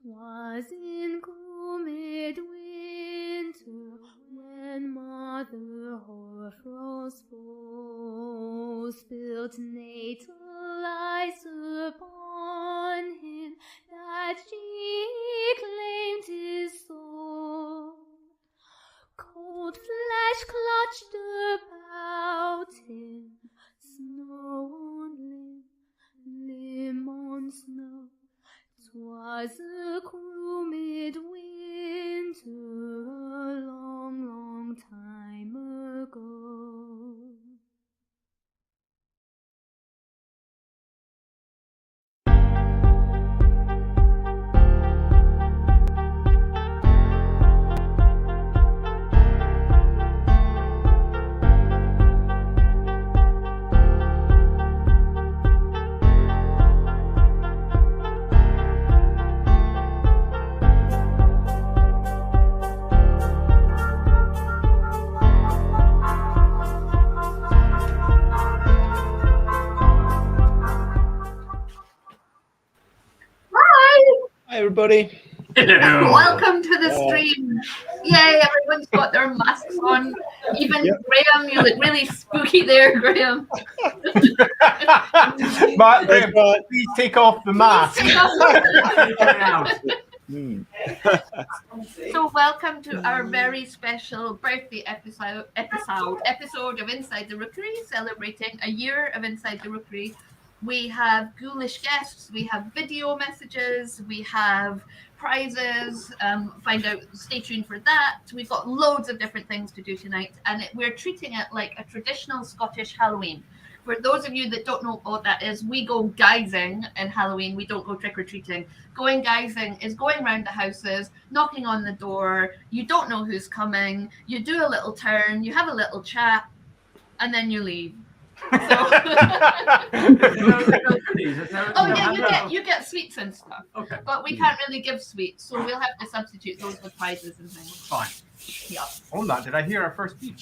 'Twas in gloomy winter when Mother Hoarfrost spilt natal lies upon him that she claimed his soul. Cold flesh clutched about him, snow on limb, limb on snow. 'Twas a cruel midwinter a long, long time ago. Hi, everybody. Welcome to the stream. Yay, everyone's got their masks on. Even Graham, you look really spooky there, Graham. Graham, please take off the mask. So welcome to our very special birthday episode of Inside the Rookery, celebrating a year of Inside the Rookery. We have ghoulish guests, we have video messages, we have prizes. Stay tuned for that. We've got loads of different things to do tonight, and we're treating it like a traditional Scottish Halloween. For those of you that don't know what that is, we go guising in Halloween. We don't go trick-or-treating. Going guising is going around the houses, knocking on the door. You don't know who's coming. You do a little turn, you have a little chat, and then you leave. You get sweets and stuff. Okay. But we can't really give sweets, so we'll have to substitute those with prizes and things. Fine. Yeah. Hold on, did I hear our first beep?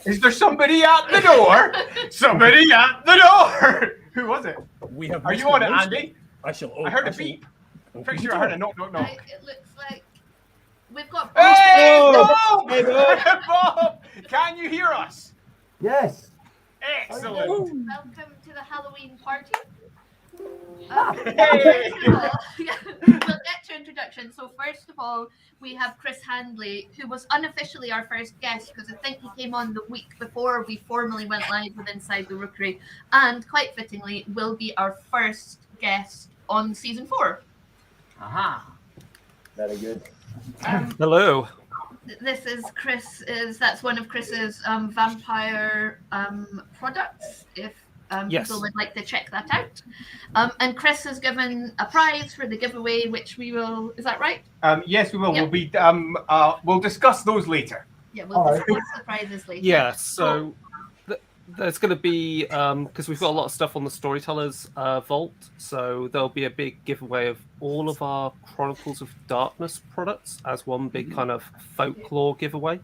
Is there somebody at the door? Somebody at the door! Who was it? We have. Are you on it, Andy? I heard a beep. I'm pretty sure I heard a knock. It looks like we've got. Hey, Bob! Hey, Bob! Bob! Can you hear us? Yes. Excellent. Welcome to the Halloween party. Hey. We'll get to introduction. So first of all, we have Chris Handley, who was unofficially our first guest because I think he came on the week before we formally went live with Inside the Rookery, and quite fittingly will be our first guest on season 4. Aha. Very good. Hello. This is that's one of Chris's vampire products, if Yes. people would like to check that out. And Chris has given a prize for the giveaway, which we will, is that right? Yes, we will. Yep. We'll discuss those later. Yeah, we'll discuss the prizes later. Yeah, so there's going to be, because we've got a lot of stuff on the Storytellers Vault, so there'll be a big giveaway of all of our Chronicles of Darkness products as one big kind of folklore giveaway.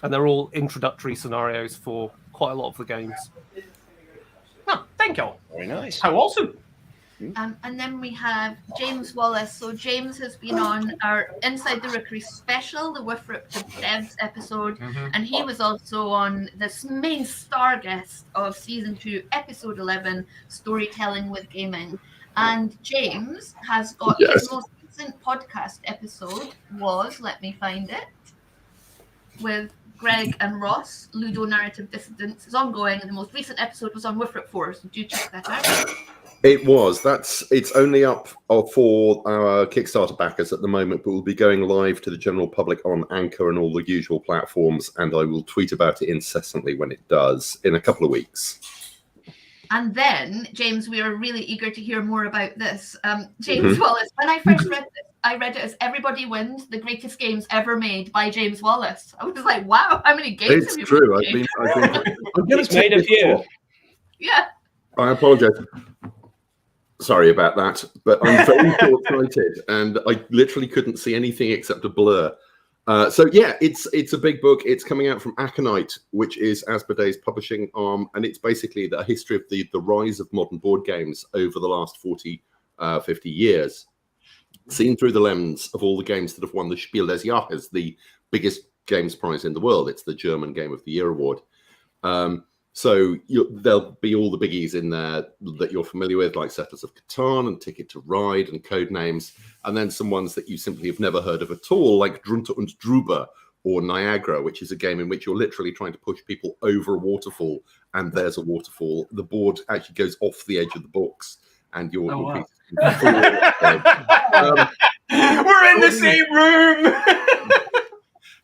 And they're all introductory scenarios for quite a lot of the games. Oh, thank you. Very nice. How awesome. And then we have James Wallace. So James has been on our Inside the Rookery special, the Wifrup to Devs episode, and he was also on this main star guest of season 2, episode 11, Storytelling with Gaming. And James has got his most recent podcast episode was, let me find it, with Greg and Ross, Ludo Narrative Dissidence is ongoing, and the most recent episode was on Wifrup 4, so do check that out. It was. It's only up for our Kickstarter backers at the moment, but we'll be going live to the general public on Anchor and all the usual platforms, and I will tweet about it incessantly when it does in a couple of weeks. And then, James, we are really eager to hear more about this. James Wallace, when I first read this, I read it as Everybody Wins, the greatest games ever made by James Wallace. I was like, wow, how many games have you made? I'm going to made a few. Yeah. I apologize. Sorry about that, but I'm very short-sighted, and I literally couldn't see anything except a blur. So yeah, it's a big book. It's coming out from Aconite, which is Asmodee's publishing arm, and it's basically the history of the rise of modern board games over the last 50 years. seen through the lens of all the games that have won the Spiel des Jahres, the biggest games prize in the world. It's the German Game of the Year award. So there'll be all the biggies in there that you're familiar with, like Settlers of Catan and Ticket to Ride and Codenames, and then some ones that you simply have never heard of at all, like Drunter und Drüber or Niagara, which is a game in which you're literally trying to push people over a waterfall, and there's a waterfall. The board actually goes off the edge of the box, and you're We're in the same room.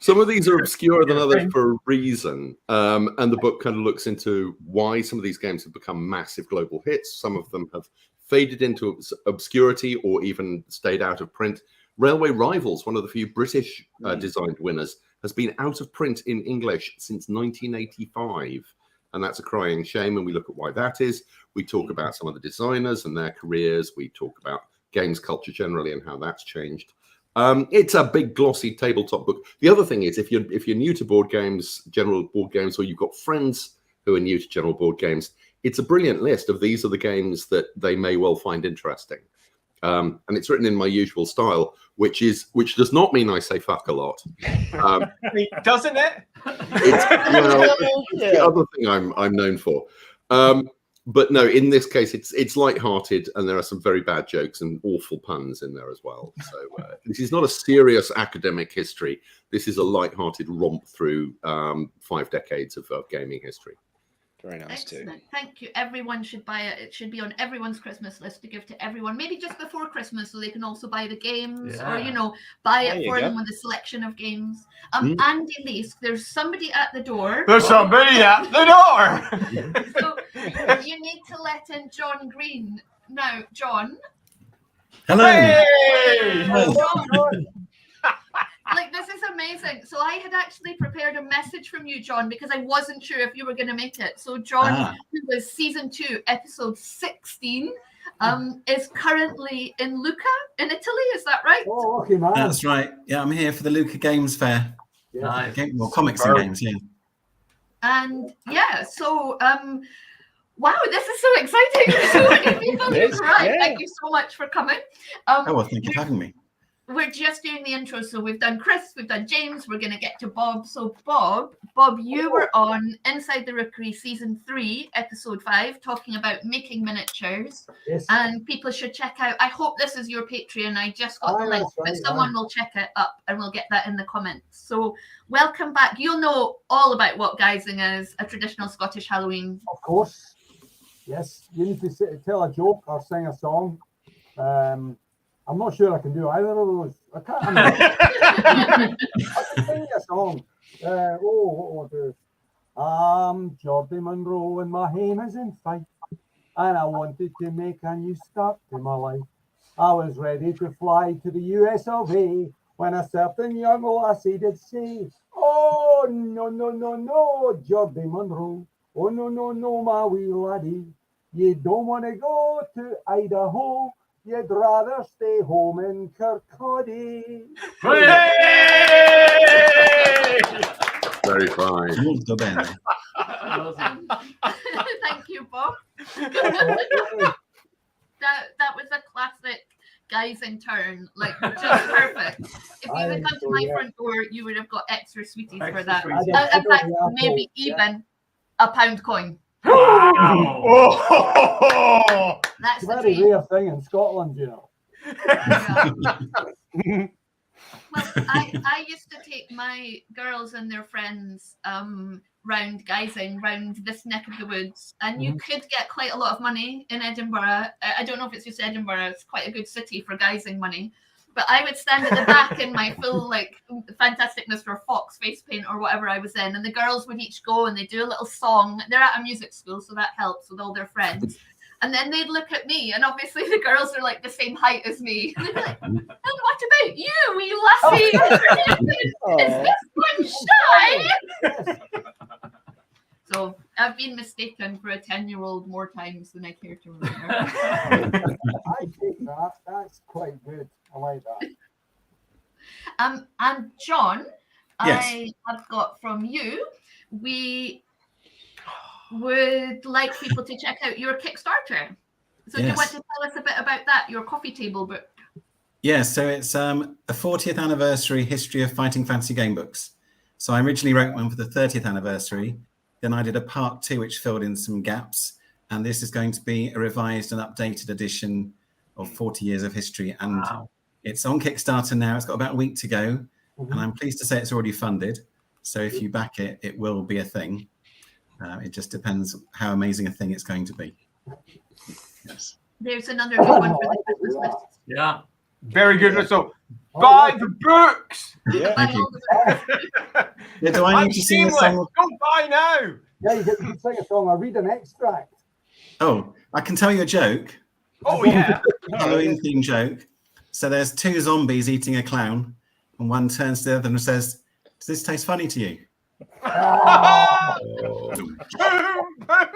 Some of these are obscurer than others for a reason, and the book kind of looks into why some of these games have become massive global hits. Some of them have faded into obscurity or even stayed out of print. Railway Rivals, one of the few British designed winners, has been out of print in English since 1985, and that's a crying shame. And we look at why that is. We talk about some of the designers and their careers. We talk about games culture generally and how that's changed. It's a big glossy tabletop book. The other thing is, if you're new to board games, general board games, or you've got friends who are new to general board games, it's a brilliant list of these are the games that they may well find interesting. And it's written in my usual style, which does not mean I say fuck a lot. Doesn't it? It's the other thing I'm known for. But no, in this case, it's light-hearted, and there are some very bad jokes and awful puns in there as well. So this is not a serious academic history. This is a light-hearted romp through 5 decades of gaming history. Very nice too. Excellent. Thank you. Everyone should buy it. It should be on everyone's Christmas list to give to everyone. Maybe just before Christmas, so they can also buy the games, or buy it for them with a selection of games. Andy Leask, there's somebody at the door. There's somebody at the door. So you need to let in John Green now. John. Hello. Hey! John. Like, this is amazing. So I had actually prepared a message from you, John, because I wasn't sure if you were going to make it. So John, who was season 2, episode 16, is currently in Lucca in Italy. Is that right? Oh, okay, man. That's right. Yeah, I'm here for the Lucca Games Fair. Yeah. Nice. Comics and games, yeah. And yeah, so wow, this is so exciting. So many people. Right. Thank you so much for coming. Well, thank you for having me. We're just doing the intro, so we've done Chris, we've done James, we're going to get to Bob. So Bob, you were on Inside the Rookery season 3, episode 5, talking about making miniatures. Yes. And people should check out. I hope this is your Patreon. I just got the link, but someone will check it up, and we'll get that in the comments. So welcome back. You'll know all about what guising is, a traditional Scottish Halloween. Of course. Yes. You need to tell a joke or sing a song. I'm not sure I can do either of those. I can't. I can sing a song. What will I do? I'm Geordie Munro and my hame is in fight, and I wanted to make a new start to my life. I was ready to fly to the US of A when a certain young lassie did say, "Oh, no, no, no, no, Geordie Munro. Oh, no, no, no, my wee laddie. You don't want to go to Idaho. You'd rather stay home in Kirkcaldy." Very fine. Molto bene. Thank you, Bob. That was a classic guising turn, like just perfect. If you had come to my front door, you would have got extra sweeties for that. In fact, maybe even a £1 coin. Wow. That's It's a the very dream. rare thing in Scotland, you know. Well, I used to take my girls and their friends round guising round this neck of the woods, and you could get quite a lot of money in Edinburgh. I don't know if it's just Edinburgh, it's quite a good city for guising money. But I would stand at the back in my full, like, Fantastic Mr. Fox face paint or whatever I was in, and the girls would each go and they do a little song. They're at a music school, so that helps with all their friends. And then they'd look at me, and obviously the girls are like the same height as me. And they'd be like, "And what about you, wee lassie? Is this one shy?" So I've been mistaken for a 10-year-old more times than I care to remember. I take that. That's quite good. I like that. And John, Yes. I have got from you, we would like people to check out your Kickstarter. So do you Yes. want to tell us a bit about that, your coffee table book? Yeah, so it's a 40th anniversary history of fighting fantasy game books. So I originally wrote one for the 30th anniversary. Then I did a part 2, which filled in some gaps. And this is going to be a revised and updated edition of 40 years of history. And it's on Kickstarter now. It's got about a week to go. And I'm pleased to say it's already funded. So if you back it, it will be a thing. It just depends how amazing a thing it's going to be. Yes. There's another good one for the Christmas list. Yeah. Very good. So buy the books. Yeah. Thank you. Yeah, do I need to sing a song? Go buy now. Yeah, you can sing a song. I'll read an extract. Oh, I can tell you a joke. Oh yeah. Halloween themed joke. So there's 2 zombies eating a clown, and one turns to the other and says, "Does this taste funny to you?" That's a good joke. A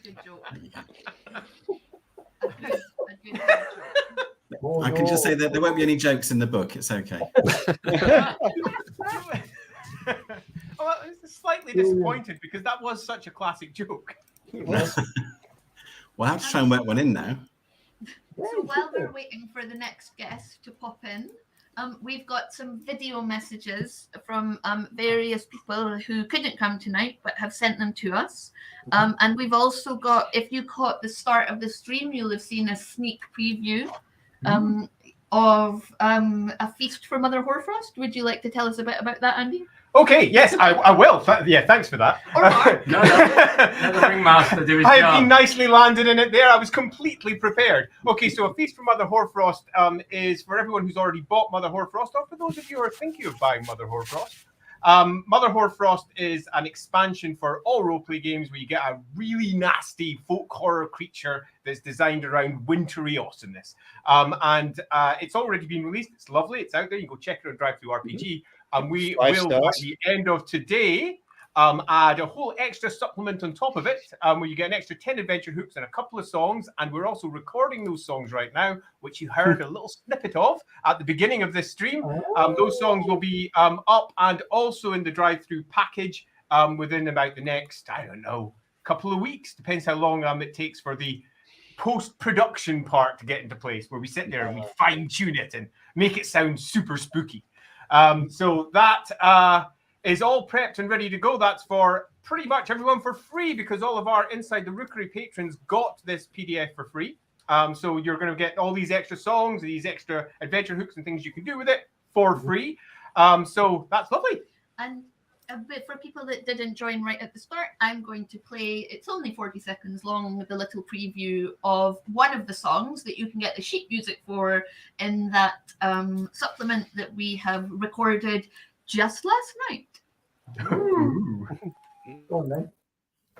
good joke. I can just say that there won't be any jokes in the book. It's okay. Well, I'm slightly disappointed because that was such a classic joke. Well, I have to try and work one in now. So while we're waiting for the next guest to pop in, we've got some video messages from various people who couldn't come tonight but have sent them to us. And we've also got, if you caught the start of the stream, you'll have seen a sneak preview of a feast for Mother Hoarfrost. Would you like to tell us a bit about that, Andy? Okay, yes, I will. Yeah, thanks for that. Or Mark. No, let the ringmaster do his I have job. been nicely landed in it there. I was completely prepared. Okay, so A Feast for Mother Hoarfrost is for everyone who's already bought Mother Hoarfrost, or for those of you who are thinking of buying Mother Hoarfrost. Mother Hoarfrost is an expansion for all roleplay games where you get a really nasty folk horror creature that's designed around wintry awesomeness. And it's already been released. It's lovely. It's out there. You can go check it on Drive-Thru-RPG. And we will, at the end of today, add a whole extra supplement on top of it, where you get an extra 10 adventure hooks and a couple of songs. And we're also recording those songs right now, which you heard a little snippet of at the beginning of this stream. Those songs will be up and also in the drive-through package within about the next, I don't know, couple of weeks. Depends how long it takes for the post-production part to get into place, where we sit there and we fine-tune it and make it sound super spooky. So that is all prepped and ready to go. That's for pretty much everyone for free, because all of our Inside the Rookery patrons got this PDF for free. So you're going to get all these extra songs, these extra adventure hooks and things you can do with it for free. So that's lovely. And a bit for people that didn't join right at the start, I'm going to play, it's only 40 seconds long, with a little preview of one of the songs that you can get the sheet music for in that supplement that we have recorded just last night. Ooh. Go on then.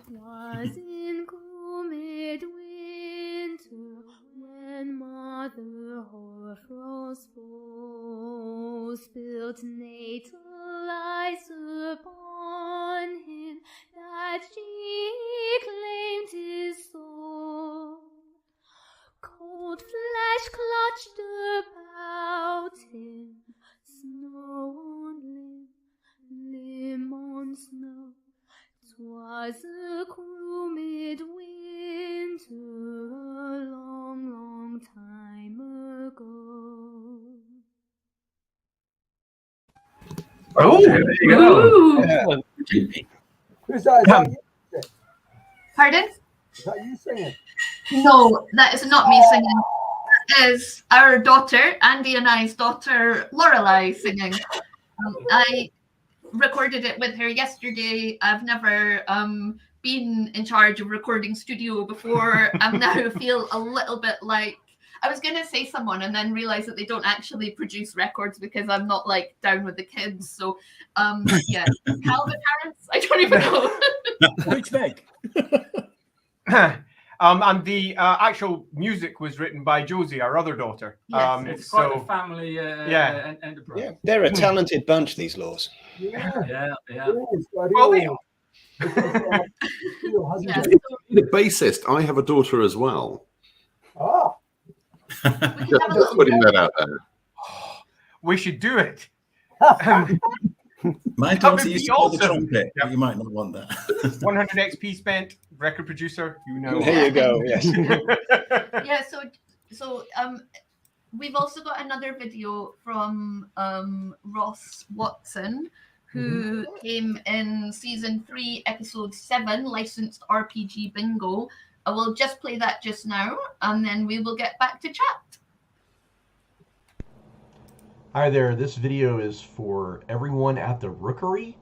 Was in cold winter when Mother Hoarfrost spilt natal ice upon him, that she claimed his soul. Cold flesh clutched about him, snow on limb, limb on snow. 'Twas a cruel midwinter, a long, long time ago. Oh, There you go. Ooh. Excellent. Who's that? Is that you? Pardon? Is that you singing? No, that is not me singing. That is our daughter, Andy and I's daughter, Lorelei, singing. I recorded it with her yesterday. I've never been in charge of recording studio before. I now feel a little bit like, I was going to say someone and then realize that they don't actually produce records because I'm not like down with the kids. So yeah, Calvin parents, I don't even know. Which Meg? And the actual music was written by Josie, our other daughter. Yes. It's quite so a family yeah. enterprise. Yeah, they're a talented bunch, these laws. Yeah. Yeah. Yes, well, they are. Yeah. The bassist, I have a daughter as well. Ah, We can have a Just little putting that out there. We should do it. My That daughter would used be to play the awesome. trumpet. Yep. But you might not want that. 100 XP spent, record producer, you know. There you go. Yes. Yeah, so we've also got another video from Ross Watson, who came in season 3, episode 7, licensed RPG bingo. I will just play that just now, and then we will get back to chat. Hi there, this video is for everyone at the Rookery.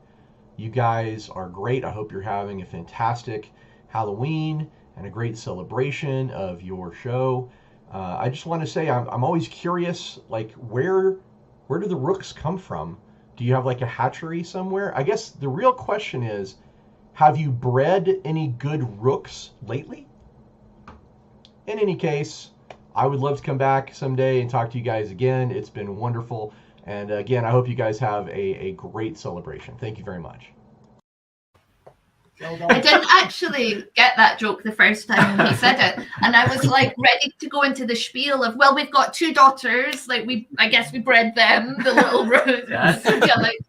You guys are great. I hope you're having a fantastic Halloween and a great celebration of your show. I just want to say I'm always curious, like where do the rooks come from? Do you have like a hatchery somewhere? I guess the real question is, have you bred any good rooks lately? In any case, I would love to come back someday and talk to you guys again. It's been wonderful. And again, I hope you guys have a great celebration. Thank you very much. I didn't actually get that joke the first time he said it, and I was like ready to go into the spiel of, well, we've got 2 daughters, like I guess we bred them, the little rooks. Yeah, like,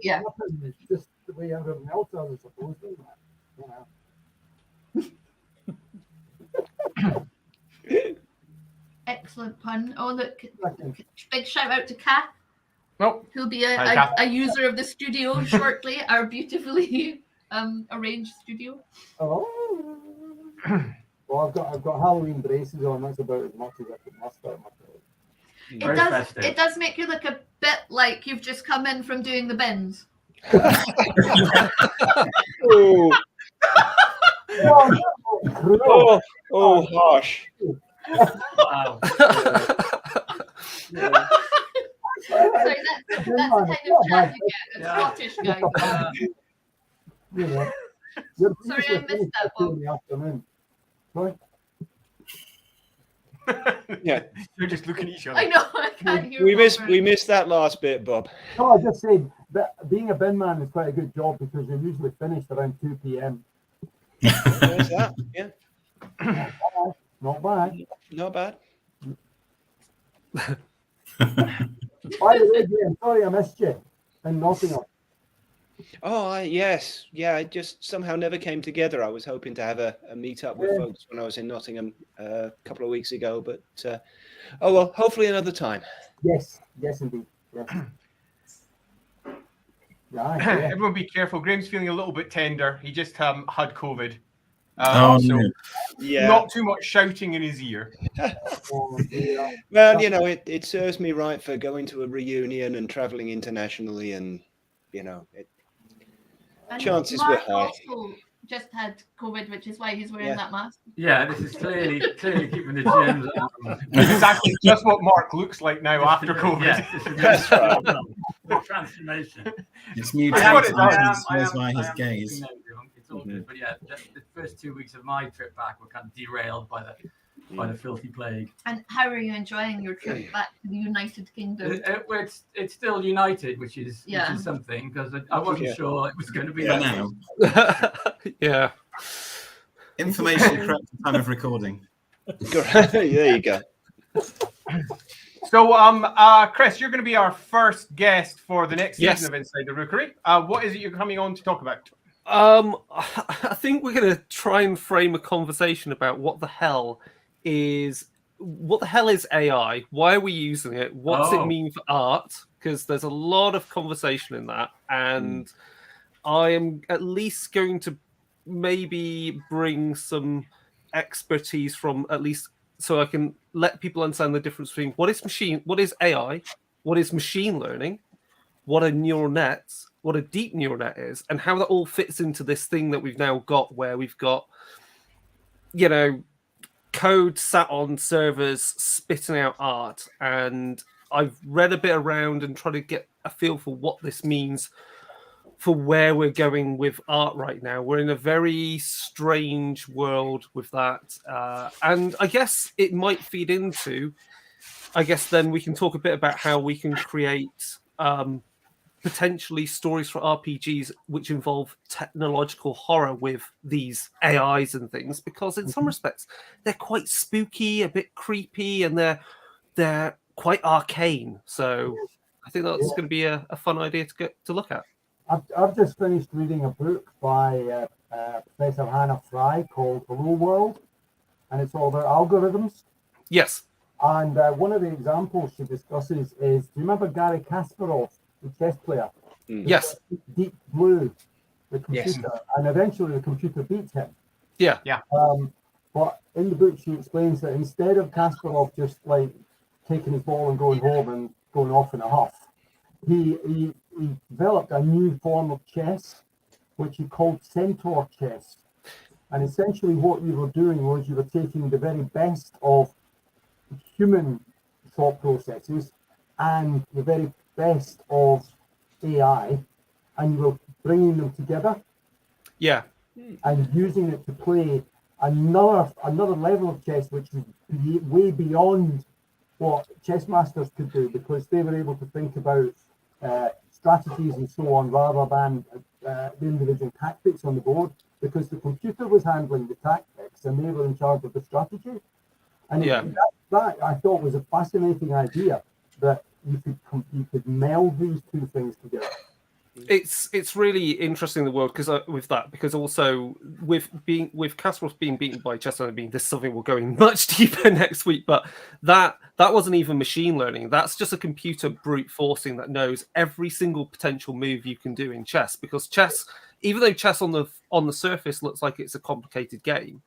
yeah. It's just the way everyone else does, I suppose, isn't it? Excellent pun. Oh, look, big shout out to Kat, who'll be Hi, a user of the studio shortly, our beautifully arranged studio. Oh. Well, I've got Halloween braces on. That's about as much as I can muster. It does make you look a bit like you've just come in from doing the bins. Oh, harsh. Wow. Sorry, that's the kind of chat you get. It's Scottish guys. You know, Sorry, I missed that one. In the afternoon. Sorry? Yeah, You're just looking at each other. I know, I can't hear. we missed that last bit, Bob. No, I just said that being a bin man is quite a good job because you're usually finished around 2 p.m. There's that. Yeah, Not bad. not bad. By the way, Graham, sorry I missed you in Nottingham. Oh, yes. Yeah, it just somehow never came together. I was hoping to have a meet up with folks when I was in Nottingham a couple of weeks ago, but oh well, hopefully another time. Yes, indeed. Yes. Yeah. Everyone be careful. Graham's feeling a little bit tender. He just had COVID. Oh, so no. Yeah. not too much shouting in his ear. Well, you know, it serves me right for going to a reunion and traveling internationally, and you know, And chances Mark were high. also just had COVID, which is why he's wearing that mask. Yeah, this is clearly keeping the germs out. This is actually just what Mark looks like now after COVID. Yes, this is That's right. the transformation. It's I mutated am- by his I am gaze. It's all good. But yeah, the first 2 weeks of my trip back were kind of derailed by the filthy plague. And how are you enjoying your trip back to the United Kingdom? It's still united, which is something, because I wasn't sure it was going to be For that. now. Yeah. Information correct at the time of recording. There you go. So, Chris, you're going to be our first guest for the next season of Inside the Rookery. What is it you're coming on to talk about? I think we're going to try and frame a conversation about what the hell is AI? Why are we using it? What's it mean for art? Because there's a lot of conversation in that, and I am at least going to maybe bring some expertise from, at least so I can let people understand the difference between what is AI, what is machine learning, what are neural nets, what a deep neural net is, and how that all fits into this thing that we've now got, where we've got, you know, code sat on servers spitting out art. And I've read a bit around and tried to get a feel for what this means for where we're going with art right now. We're in a very strange world with that. And I guess it might feed into, I guess then we can talk a bit about how we can create potentially stories for RPGs which involve technological horror with these AIs and things, because in some respects they're quite spooky, a bit creepy, and they're quite arcane. So I think that's going to be a fun idea to look at. I've just finished reading a book by Professor Hannah Fry called Hello World, and it's all about algorithms. Yes. And one of the examples she discusses is, do you remember Gary Kasparov, the chess player? Yes. Deep Blue, the computer, Yes. and eventually the computer beats him. Yeah. But in the book, she explains that instead of Kasparov just like taking his ball and going home and going off in a huff, he developed a new form of chess, which he called centaur chess. And essentially what you were doing was you were taking the very best of human thought processes and the very best of AI, and you were bringing them together. Yeah. And using it to play another level of chess, which was way beyond what chess masters could do, because they were able to think about strategies and so on, rather than the individual tactics on the board, because the computer was handling the tactics and they were in charge of the strategy. And that I thought was a fascinating idea, that you could meld these two things together. It's really interesting, the world, because with that, because also with Kasparov being beaten by chess, I mean, this is something we'll go in much deeper next week, but that wasn't even machine learning. That's just a computer brute forcing that knows every single potential move you can do in chess, because chess, even though chess on the surface looks like it's a complicated game,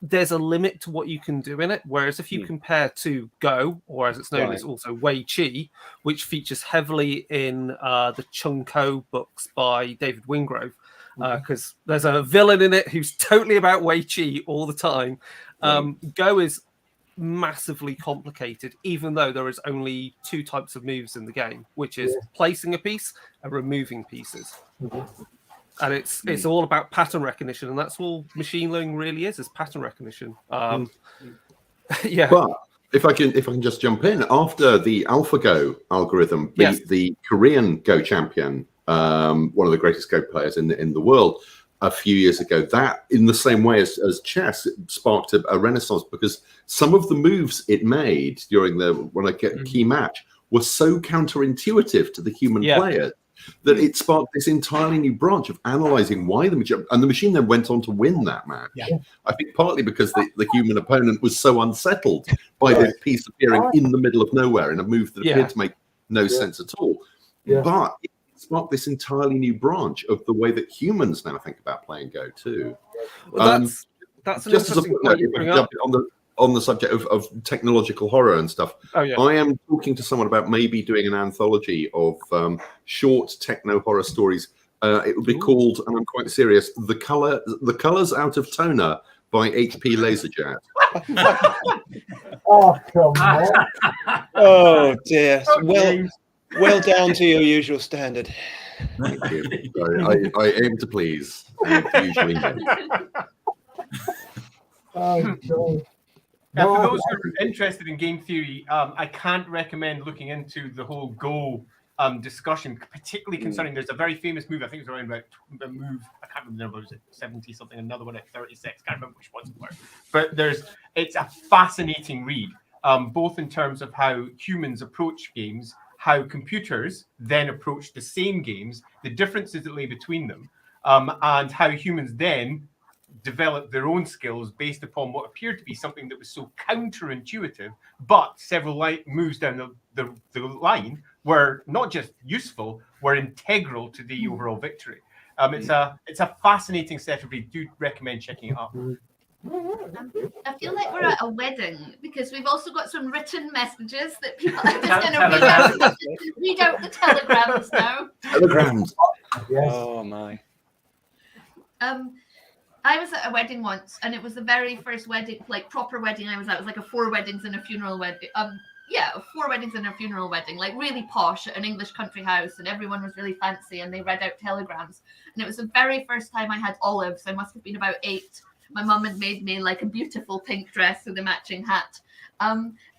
there's a limit to what you can do in it. Whereas if you compare to Go, or as it's known as also Wei Qi, which features heavily in the Chung Ko books by David Wingrove, because there's a villain in it who's totally about Wei Qi all the time. Go is massively complicated, even though there is only two types of moves in the game, which is placing a piece and removing pieces. And it's all about pattern recognition, and that's all machine learning really is pattern recognition. Yeah. But if I can just jump in, after the AlphaGo algorithm beat the Korean Go champion, one of the greatest Go players in the world, a few years ago, that in the same way as chess, it sparked a renaissance, because some of the moves it made during the key match were so counterintuitive to the human player that it sparked this entirely new branch of analyzing why the machine then went on to win that match. I think partly because the human opponent was so unsettled by this piece appearing in the middle of nowhere in a move that appeared to make no sense at all. But it sparked this entirely new branch of the way that humans now think about playing Go too. Well, that's an just as a interesting footnote, point you bring up. on the subject of technological horror and stuff, I am talking to someone about maybe doing an anthology of short techno horror stories. It would be called, and I'm quite serious, The Colors Out of Toner by HP Laserjet. Oh, come on. Oh, dear. Well down to your usual standard. Thank you. I aim to please, and usually no. Oh, God. Now, for those who are interested in game theory, I can't recommend looking into the whole Go discussion, particularly concerning there's a very famous move. I think it was around about the move. I can't remember the number. Was it 70 something? Another one at 36. Can't remember which ones it were. But it's a fascinating read, both in terms of how humans approach games, how computers then approach the same games, the differences that lay between them, and how humans then developed their own skills based upon what appeared to be something that was so counterintuitive, but several moves down the line were not just useful, were integral to the overall victory. It's a fascinating set of reads. Do recommend checking it out. I feel like we're at a wedding, because we've also got some written messages that people are just going to read out the telegrams now. Telegrams. Yes. Oh my. I was at a wedding once, and it was the very first wedding, like proper wedding I was at. It was like a 4 weddings and a funeral wedding. 4 weddings and a funeral wedding, like really posh at an English country house, and everyone was really fancy, and they read out telegrams. And it was the very first time I had olives. I must have been about 8. My mum had made me like a beautiful pink dress with a matching hat.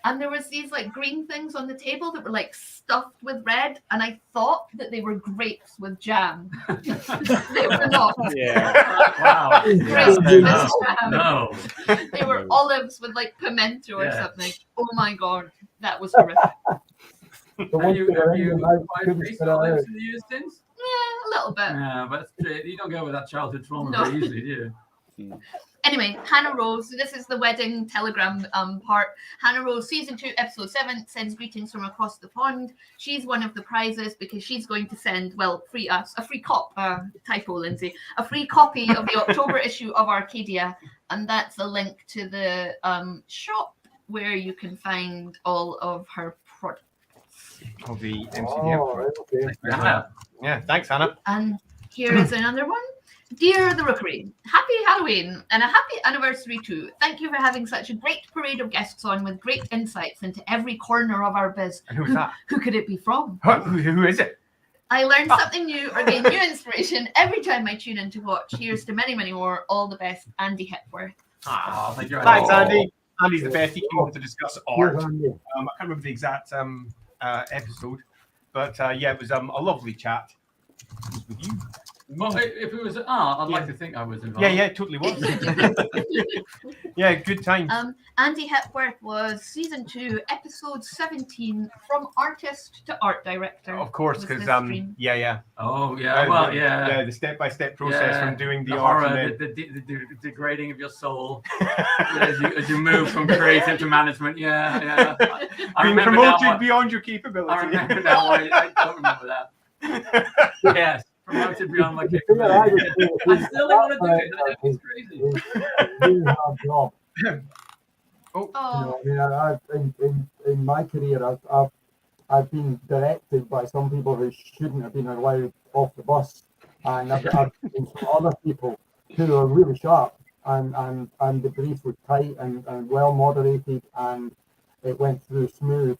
And there was these like green things on the table that were like stuffed with red, and I thought that they were grapes with jam. They were not. Wow. Grapes with jam. No. They were olives with like pimento or something. Oh my god, that was horrific. Have you tried face olives in the years since? Yeah, a little bit. Yeah, but you don't go with that childhood trauma very easily, do you? Anyway, Hannah Rose, this is the wedding telegram part. Hannah Rose, season 2, episode 7, sends greetings from across the pond. She's one of the prizes because she's going to send, well, a free typo, Lindsay, a free copy of the October issue of Arcadia. And that's a link to the shop where you can find all of her products. Of the MCDF. Oh, okay. Yeah, thanks, Hannah. And here is another one. Dear the Rookery, happy Halloween and a happy anniversary too. Thank you for having such a great parade of guests on with great insights into every corner of our biz. And who's that? Who could it be from? Who is it? I learn something new or gain new inspiration every time I tune in to watch. Here's to many, many more. All the best, Andy Hepworth. Thank you. Thanks, Andy. Andy's the best. He came on to discuss art. I can't remember the exact episode, but yeah, it was a lovely chat with you. Well, if it was art, I'd like to think I was involved. Yeah, it totally was. Yeah, good times. Andy Hepworth was season 2, episode 17, from artist to art director. Of course, because yeah. Oh yeah, well yeah. Yeah, the step-by-step process from doing the horror, art, and the degrading of your soul as you move from creative to management. Yeah. Being promoted beyond your capability. I remember now. I don't remember that. Yes. Promoted beyond my capability. I still don't want to do it. It's crazy. Really hard job. Oh. You know, I mean, in my career, I've been directed by some people who shouldn't have been allowed off the bus, and I've been some other people who are really sharp, and the brief was tight and well moderated, and it went through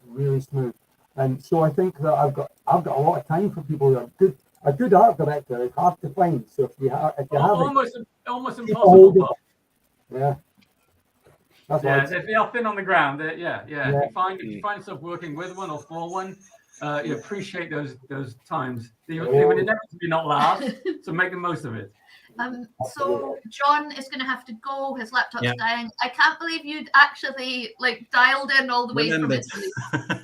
really smooth. And so I think that I've got a lot of time for people who are good. A good art director is hard to find. So if you have almost impossible. Yeah. If they are thin on the ground, yeah. If you find yourself working with one or for one, you appreciate those times. They would inevitably not last, so make the most of it. So John is going to have to go. His laptop's dying. I can't believe you'd actually dialed in all the way from Italy.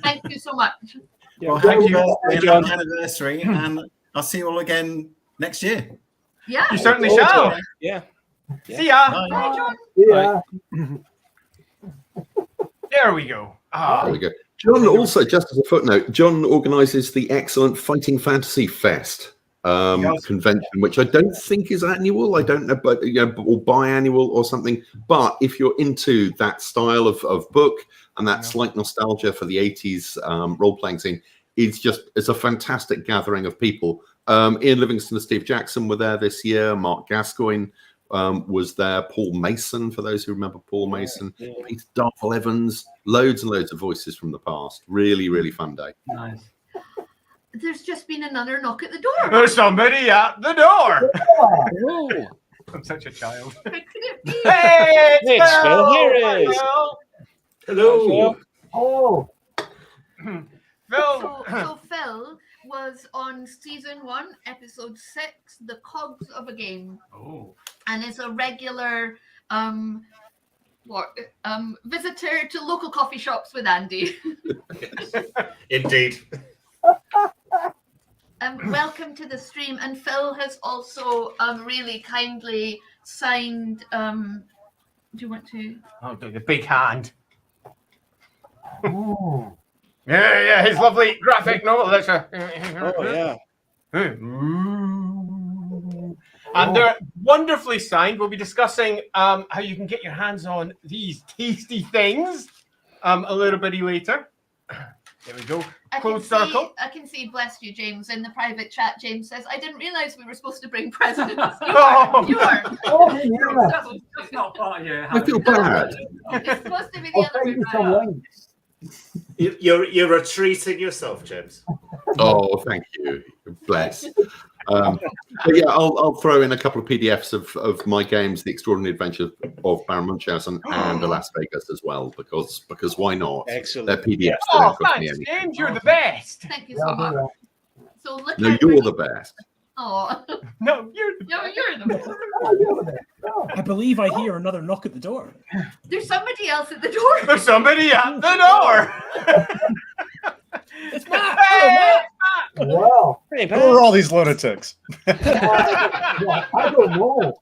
Thank you so much. Well, happy birthday and anniversary, and I'll see you all again next year. Yeah. You certainly shall. Yeah. See ya. Bye, John. Yeah. There we go. There we go. John also, just as a footnote, John organises the excellent Fighting Fantasy Fest convention, which I don't think is annual. I don't know, but or biannual or something. But if you're into that style of book and that slight nostalgia for the 80s role-playing scene, it's a fantastic gathering of people. Ian Livingston and Steve Jackson were there this year. Mark Gascoigne was there. Paul Mason, for those who remember Paul Mason. Peter Darfel Evans. Loads and loads of voices from the past. Really, really fun day. Nice. There's just been another knock at the door. There's somebody at the door. Oh. I'm such a child. Hey, it's Phil. Here it is. Hello. Oh. Phil. So Phil was on season 1, episode 6, The Cogs of a Game. Oh. And is a regular visitor to local coffee shops with Andy. Indeed. Welcome to the stream. And Phil has also really kindly signed. Do you want to? Oh, the big hand. Oh. Yeah, his lovely graphic novel. That's Oh yeah. And they're wonderfully signed. We'll be discussing how you can get your hands on these tasty things a little bit later. There we go. Closed circle. I can see, bless you, James, in the private chat. James says, I didn't realise we were supposed to bring presents. You are. Oh, yeah. That's not part of your. I feel bad. It's supposed to be the other way around. You're treating yourself, James. Oh, thank you. Bless. But yeah, I'll throw in a couple of PDFs of my games, The Extraordinary Adventure of Baron Munchausen and Las Vegas as well, because why not? Excellent. They're PDFs. Oh, thanks, James. You're the best. Thank you so much. So look No, you're the best. Oh. No, you're the best. I believe I hear another knock at the door. There's somebody else at the door. There's somebody at the door. It's Matt. Hey, Wow. Hey, Who are all these lunatics? I don't know.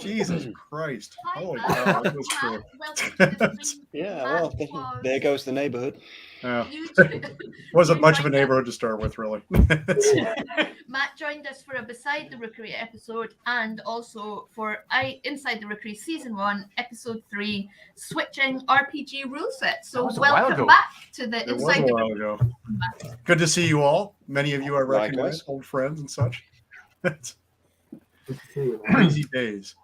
Jesus Christ. Holy cow. That was cool. Yeah, well, there goes the neighborhood. Yeah. Wasn't much of a neighborhood to start with, really. Matt joined us for a Beside the Rookery episode and also for Inside the Rookery Season 1, Episode 3, Switching RPG Rule Set. So welcome back to the Inside the Rookery. Ago. Good to see you all. Many of you I recognize, old friends and such. Crazy days.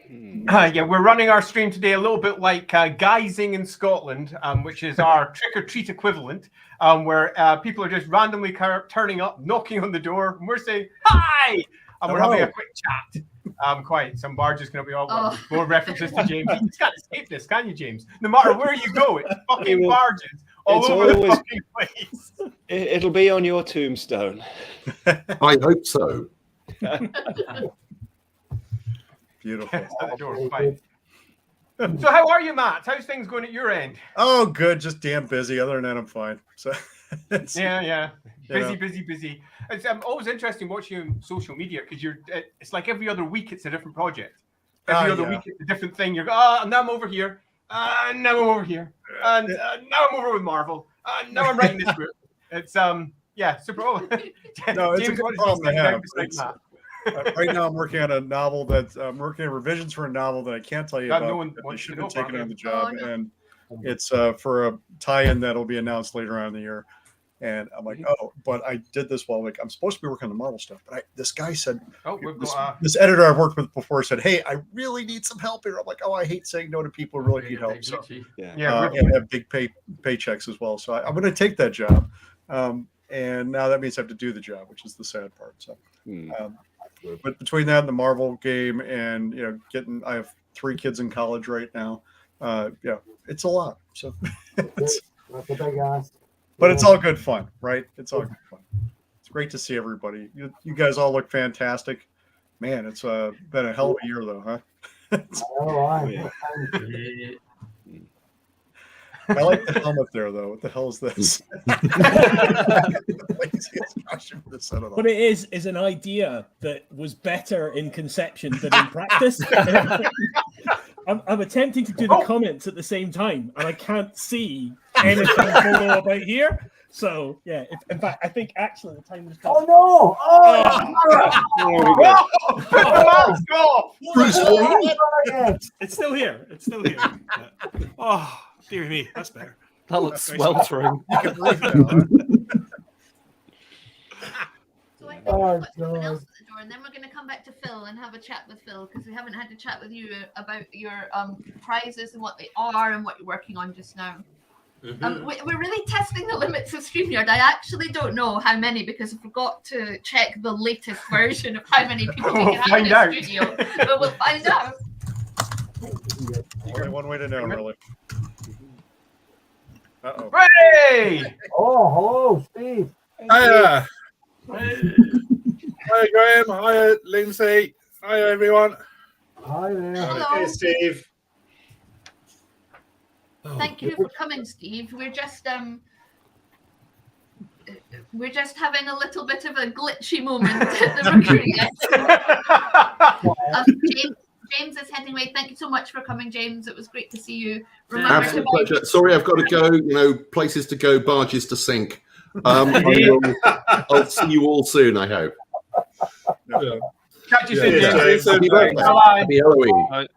Yeah, we're running our stream today a little bit like Guising in Scotland, which is our trick-or-treat equivalent, where people are just randomly turning up, knocking on the door, and we're saying, hi! And we're having a quick chat. Quite. Some barge is going to be all more references to James. You just can't escape this, can you, James? No matter where you go, it's fucking barges all over the fucking place. It'll be on your tombstone. I hope so. Beautiful. So how are you, Matt? How's things going at your end? Oh, good. Just damn busy. Other than that, I'm fine. So yeah. Busy. It's always interesting watching you on social media because it's like every other week it's a different project. Every other week it's a different thing. You're now I'm over here. Now I'm over here. And now I'm over with Marvel. Now I'm writing this book. It's super. No, it's James, a good problem to have. Matt? Right now, I'm working on a novel I'm working on revisions for a novel that I can't tell you about. No one I wants should to have know taken about on the it. job, Oh, no. and it's for a tie-in that'll be announced later on in the year. And I'm like, but I did this while I'm supposed to be working on the Marvel stuff. But this guy said, this editor I've worked with before said, hey, I really need some help here. I'm like, I hate saying no to people who really need help. So and have big paychecks as well. So I'm going to take that job. And now that means I have to do the job, which is the sad part. So, but between that and the Marvel game, and I have 3 kids in college right now. It's a lot. So, That's a big ask. but it's all good fun, right? It's all good fun. It's great to see everybody. You guys all look fantastic, man. It's been a hell of a year, though, huh? I like the helmet there, though. What the hell is this? But it is an idea that was better in conception than in practice. I'm attempting to do the comments at the same time, and I can't see anything below about here. So, yeah. In fact, I think actually the time was done. It's still here. It's still here. Oh, dear me. That's better. That looks sweltering. So I think we've got someone else at the door, and then we're going to come back to Phil and have a chat with Phil because we haven't had a chat with you about your prizes and what they are and what you're working on just now. We're really testing the limits of StreamYard. I actually don't know how many because I forgot to check the latest version of how many people we can have in the studio. But we'll find out. Only one way to know, really. Uh-oh. Hey! Oh, hello, Steve. Hiya. Hi, Graham. Hi, Lindsay. Hi, everyone. Hi there. Hello. Hey, Steve. Thank you for coming, Steve. We're just having a little bit of a glitchy moment at the Rookery. James is heading away. Thank you so much for coming, James. It was great to see you. Absolute pleasure. Sorry, I've got to go. Places to go, barges to sink. I'll see you all soon, I hope. Catch you soon, James. Happy birthday. Happy Halloween.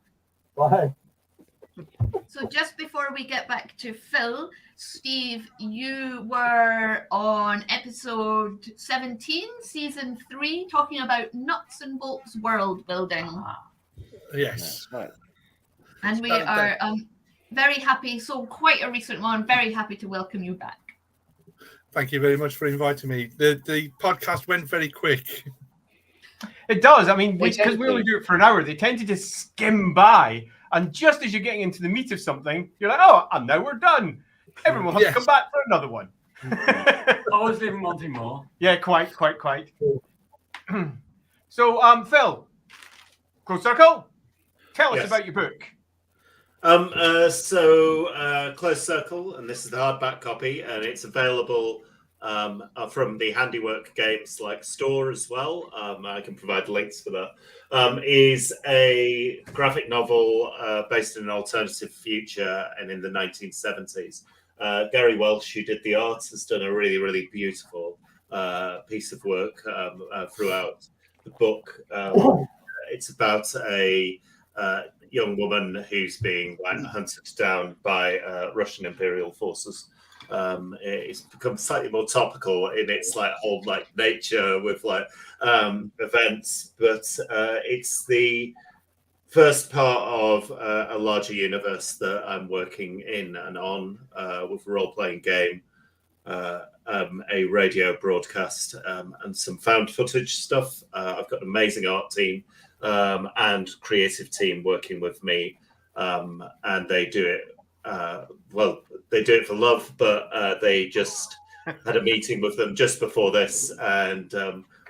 Bye. So just before we get back to Phil, Steve, you were on episode 17, season 3, talking about nuts and bolts world building. Yes. And we are very happy. So quite a recent one. Very happy to welcome you back. Thank you very much for inviting me. The podcast went very quick. It does. I mean, because we only do it for an hour, they tend to just skim by. And just as you're getting into the meat of something, you're like, and now we're done. Everyone has to come back for another one. Always leaving wanting more. Yeah, quite. So, Phil, Close Circle, tell us about your book. Close Circle, and this is the hardback copy, and it's available from the Handiwork Games store as well. I can provide links for that. Is a graphic novel based in an alternative future and in the 1970s. Gary Welsh, who did the art, has done a really, really beautiful piece of work throughout the book. It's about a young woman who's being hunted down by Russian imperial forces. It's become slightly more topical in its whole nature with events, but it's the first part of a larger universe that I'm working in and on with a role-playing game, a radio broadcast, and some found footage stuff. I've got an amazing art team and creative team working with me, and they do it. They do it for love, but they just had a meeting with them just before this, and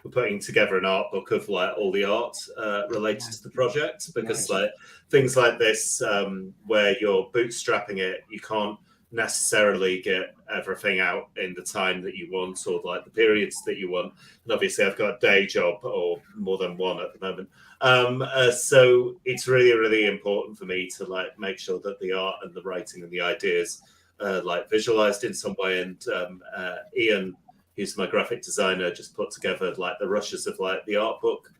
we're putting together an art book of all the art related to the project, because things like this, where you're bootstrapping it, you can't necessarily get everything out in the time that you want or the periods that you want. And obviously I've got a day job or more than one at the moment. So it's really, really important for me to make sure that the art and the writing and the ideas visualized in some way. And Ian, who's my graphic designer, just put together the rushes of the art book,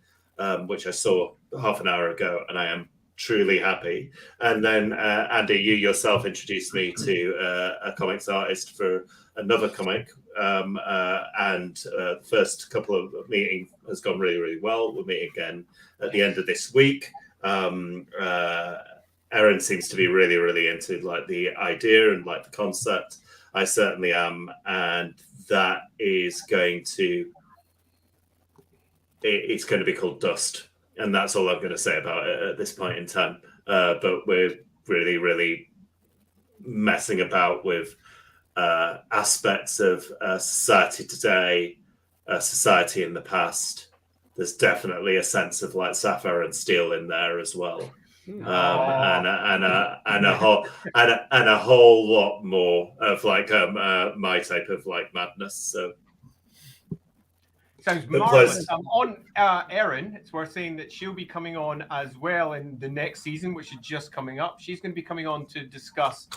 which I saw half an hour ago, and I am truly happy. And then Andy, you yourself introduced me to a comics artist for another comic, and the first couple of meetings has gone really, really well. We'll meet again at the end of this week. Erin seems to be really, really into the idea and the concept. I certainly am, and that is going to it's going to be called Dust. And that's all I'm going to say about it at this point in time. But we're really, really messing about with aspects of society today, society in the past. There's definitely a sense of sapphire and steel in there as well, and a whole lot more of my type of madness. So. Sounds marvelous. On Erin, it's worth saying that she'll be coming on as well in the next season, which is just coming up. She's going to be coming on to discuss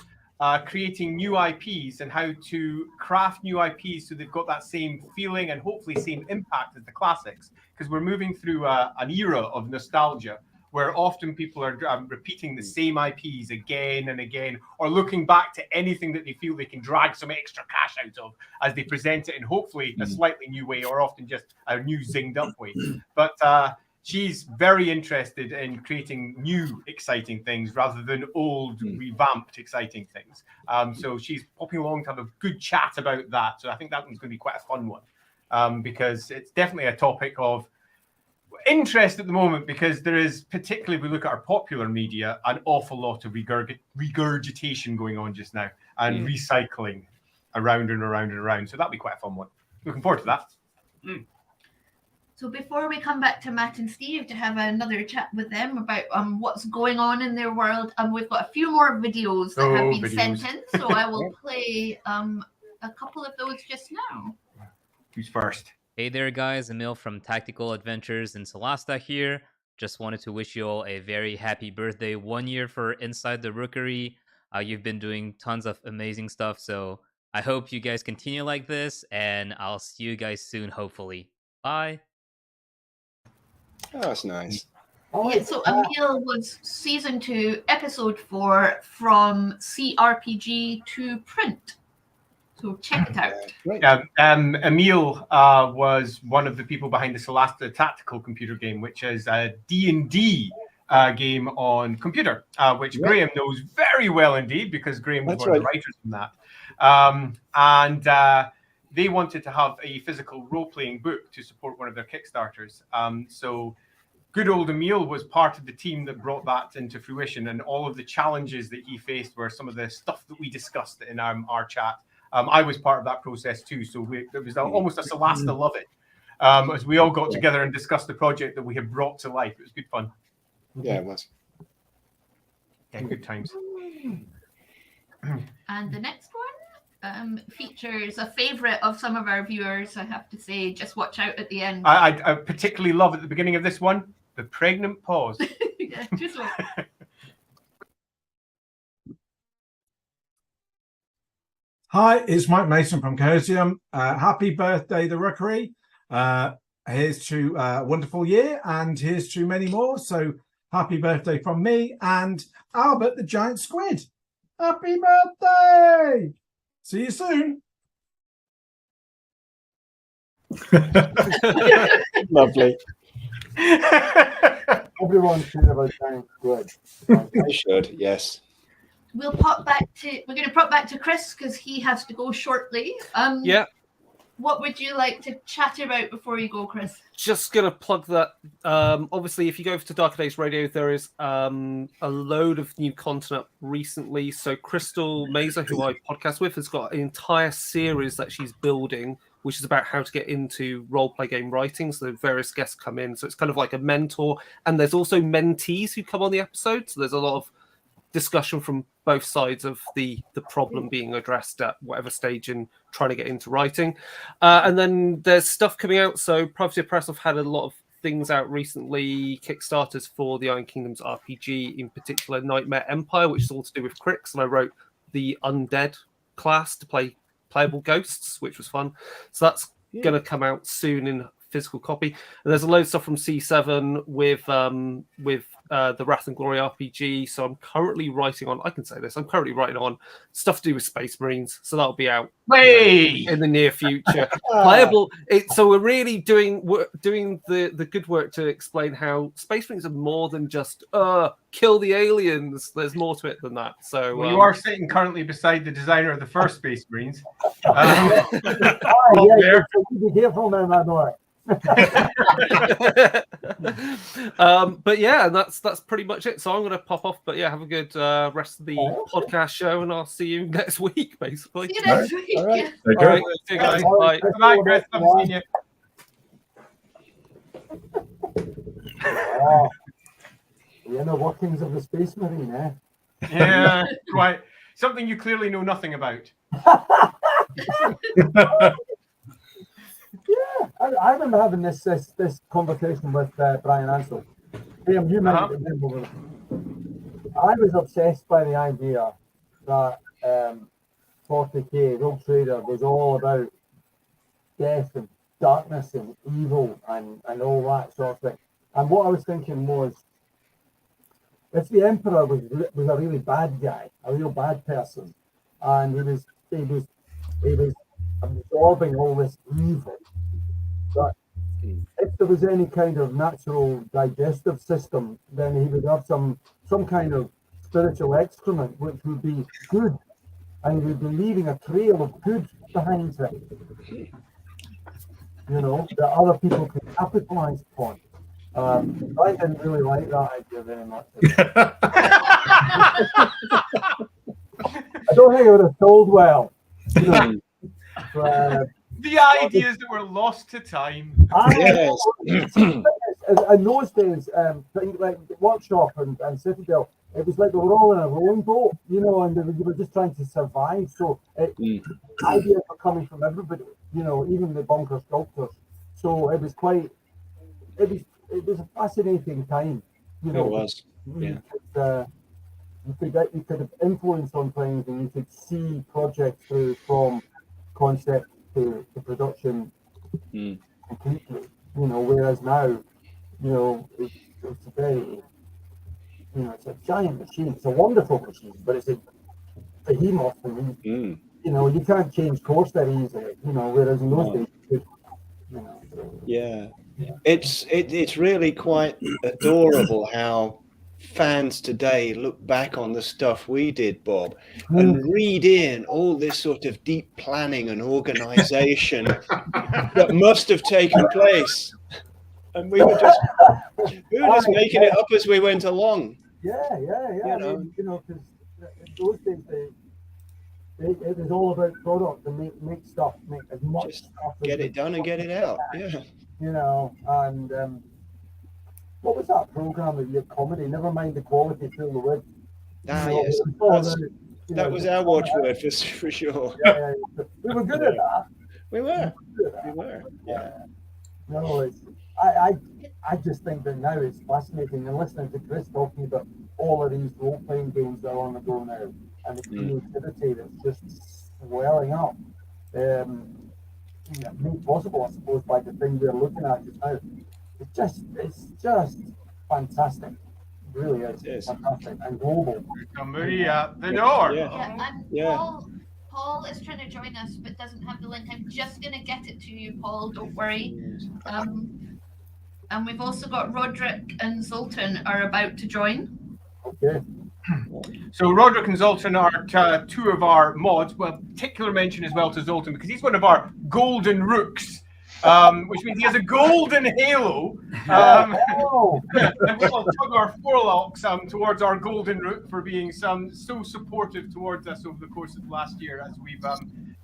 creating new IPs and how to craft new IPs so they've got that same feeling and hopefully same impact as the classics. Because we're moving through an era of nostalgia where often people are repeating the same IPs again and again, or looking back to anything that they feel they can drag some extra cash out of as they present it in hopefully a slightly new way, or often just a new zinged up way. But she's very interested in creating new exciting things rather than old revamped exciting things. So she's popping along to have a good chat about that. So I think that one's going to be quite a fun one, because it's definitely a topic of interest at the moment, because there is, particularly if we look at our popular media, an awful lot of regurgitation going on just now, and recycling around and around and around. So that'll be quite a fun one. Looking forward to that. So before we come back to Matt and Steve to have another chat with them about what's going on in their world, we've got a few more videos that have been sent in. So I will play a couple of those just now. Who's first? Hey there, guys. Emil from Tactical Adventures in Solasta here. Just wanted to wish you all a very happy birthday. 1 year for Inside the Rookery. You've been doing tons of amazing stuff, so I hope you guys continue like this, and I'll see you guys soon, hopefully. Bye. Oh, that's nice. Yeah, so Emil was Season 2, Episode 4, from CRPG to print. So check it out. Emil was one of the people behind the Solasta tactical computer game, which is a D&D game on computer, which Graham knows very well indeed, because Graham was one of the writers from that. And they wanted to have a physical role-playing book to support one of their Kickstarters. So good old Emil was part of the team that brought that into fruition, and all of the challenges that he faced were some of the stuff that we discussed in our chat. I was part of that process too, so it was almost a Solasta love it, as we all got together and discussed the project that we had brought to life. It was good fun. Yeah, it was. Yeah, good times. And the next one features a favorite of some of our viewers. I have to say, just watch out at the end. I particularly love at the beginning of this one the pregnant pause. Yeah, just like. Hi, it's Mike Mason from Chaosium. Happy birthday, the Rookery. Here's to a wonderful year, and here's to many more. So happy birthday from me and Albert the Giant Squid. Happy birthday! See you soon. Lovely. Everyone should have a giant squid. I should, yes. We're going to pop back to Chris because he has to go shortly. Yeah. What would you like to chat about before you go, Chris? Just going to plug that. Obviously, if you go over to Darker Days Radio, there is a load of new content up recently. So Crystal Mesa, who I podcast with, has got an entire series that she's building, which is about how to get into role-play game writing. So various guests come in. So it's kind of like a mentor. And there's also mentees who come on the episode. So there's a lot of discussion from both sides of the problem being addressed at whatever stage in trying to get into writing. And then there's stuff coming out. So Privateer Press have had a lot of things out recently, Kickstarters for the Iron Kingdoms RPG, in particular Nightmare Empire, which is all to do with Cricks. And I wrote the undead class to play playable ghosts, which was fun. So that's going to come out soon in physical copy. And there's a load of stuff from C7 with the Wrath and Glory RPG. So I'm currently writing on, I can say this, I'm currently writing on stuff to do with Space Marines. So that'll be out in the near future. Playable. So we're really doing the good work to explain how Space Marines are more than just kill the aliens. There's more to it than that. So well, you are sitting currently beside the designer of the first Space Marines. Yeah, be careful now, my boy. But yeah, that's pretty much it. So I'm going to pop off. But yeah, have a good rest of the podcast show, and I'll see you next week, basically. See you next week. All right. All right. See you guys. Bye. Bye, Chris. Love seeing you. Oh, the inner workings of the Space Marine, eh? Yeah, quite. Something you clearly know nothing about. Yeah, I remember having this conversation with Brian Ansell. Graham, you might remember. I was obsessed by the idea that 40k, Rogue Trader, was all about death and darkness and evil and all that sort of thing. And what I was thinking was, if the Emperor was a really bad guy, a real bad person, and he was absorbing all this evil, that if there was any kind of natural digestive system, then he would have some kind of spiritual excrement which would be good, and he would be leaving a trail of good behind him, you know, that other people could capitalize upon. I didn't really like that idea very much. I don't think it would have sold well. You know, the ideas that were lost to time. In those days, like Workshop and Citadel, it was like they were all in a rowing boat, you know, and they were just trying to survive. So ideas were coming from everybody, you know, even the bunker sculptors. So it was a fascinating time, you know. It was, yeah. You could have influence on things, and you could see projects through from concept to production completely, you know, whereas now, you know, it's a very, you know, it's a giant machine. It's a wonderful machine, but it's a behemoth, and you know, you can't change course very easily, you know, whereas in those days, you could, you know. So. Yeah. It's really quite adorable how fans today look back on the stuff we did, Bob, and read in all this sort of deep planning and organization that must have taken place, and we were just making it up as we went along. Yeah. You know, because in those days it was all about product and make stuff, make as much just stuff. Get it done and get it out. Yeah. You know, and what was that program of your comedy? Never mind the quality, fill the width. Ah, you know, yes. it was all about, That was our watchword for sure. Yeah, we were good at that. We were. Yeah. No, I just think that now it's fascinating, and listening to Chris talking about all of these role-playing games that are on the go now, and the creativity that's just swelling up, made possible, I suppose, by the thing we're looking at just now. It's just fantastic. It really is fantastic and global. Somebody at the door. Paul is trying to join us but doesn't have the link. I'm just going to get it to you, Paul. Don't worry. And we've also got Roderick and Zoltan are about to join. Okay. So Roderick and Zoltan are two of our mods. Well, particular mention as well to Zoltan because he's one of our golden rooks. Which means he has a golden halo. And we'll tug our forelocks towards our golden root for being so supportive towards us over the course of last year as we've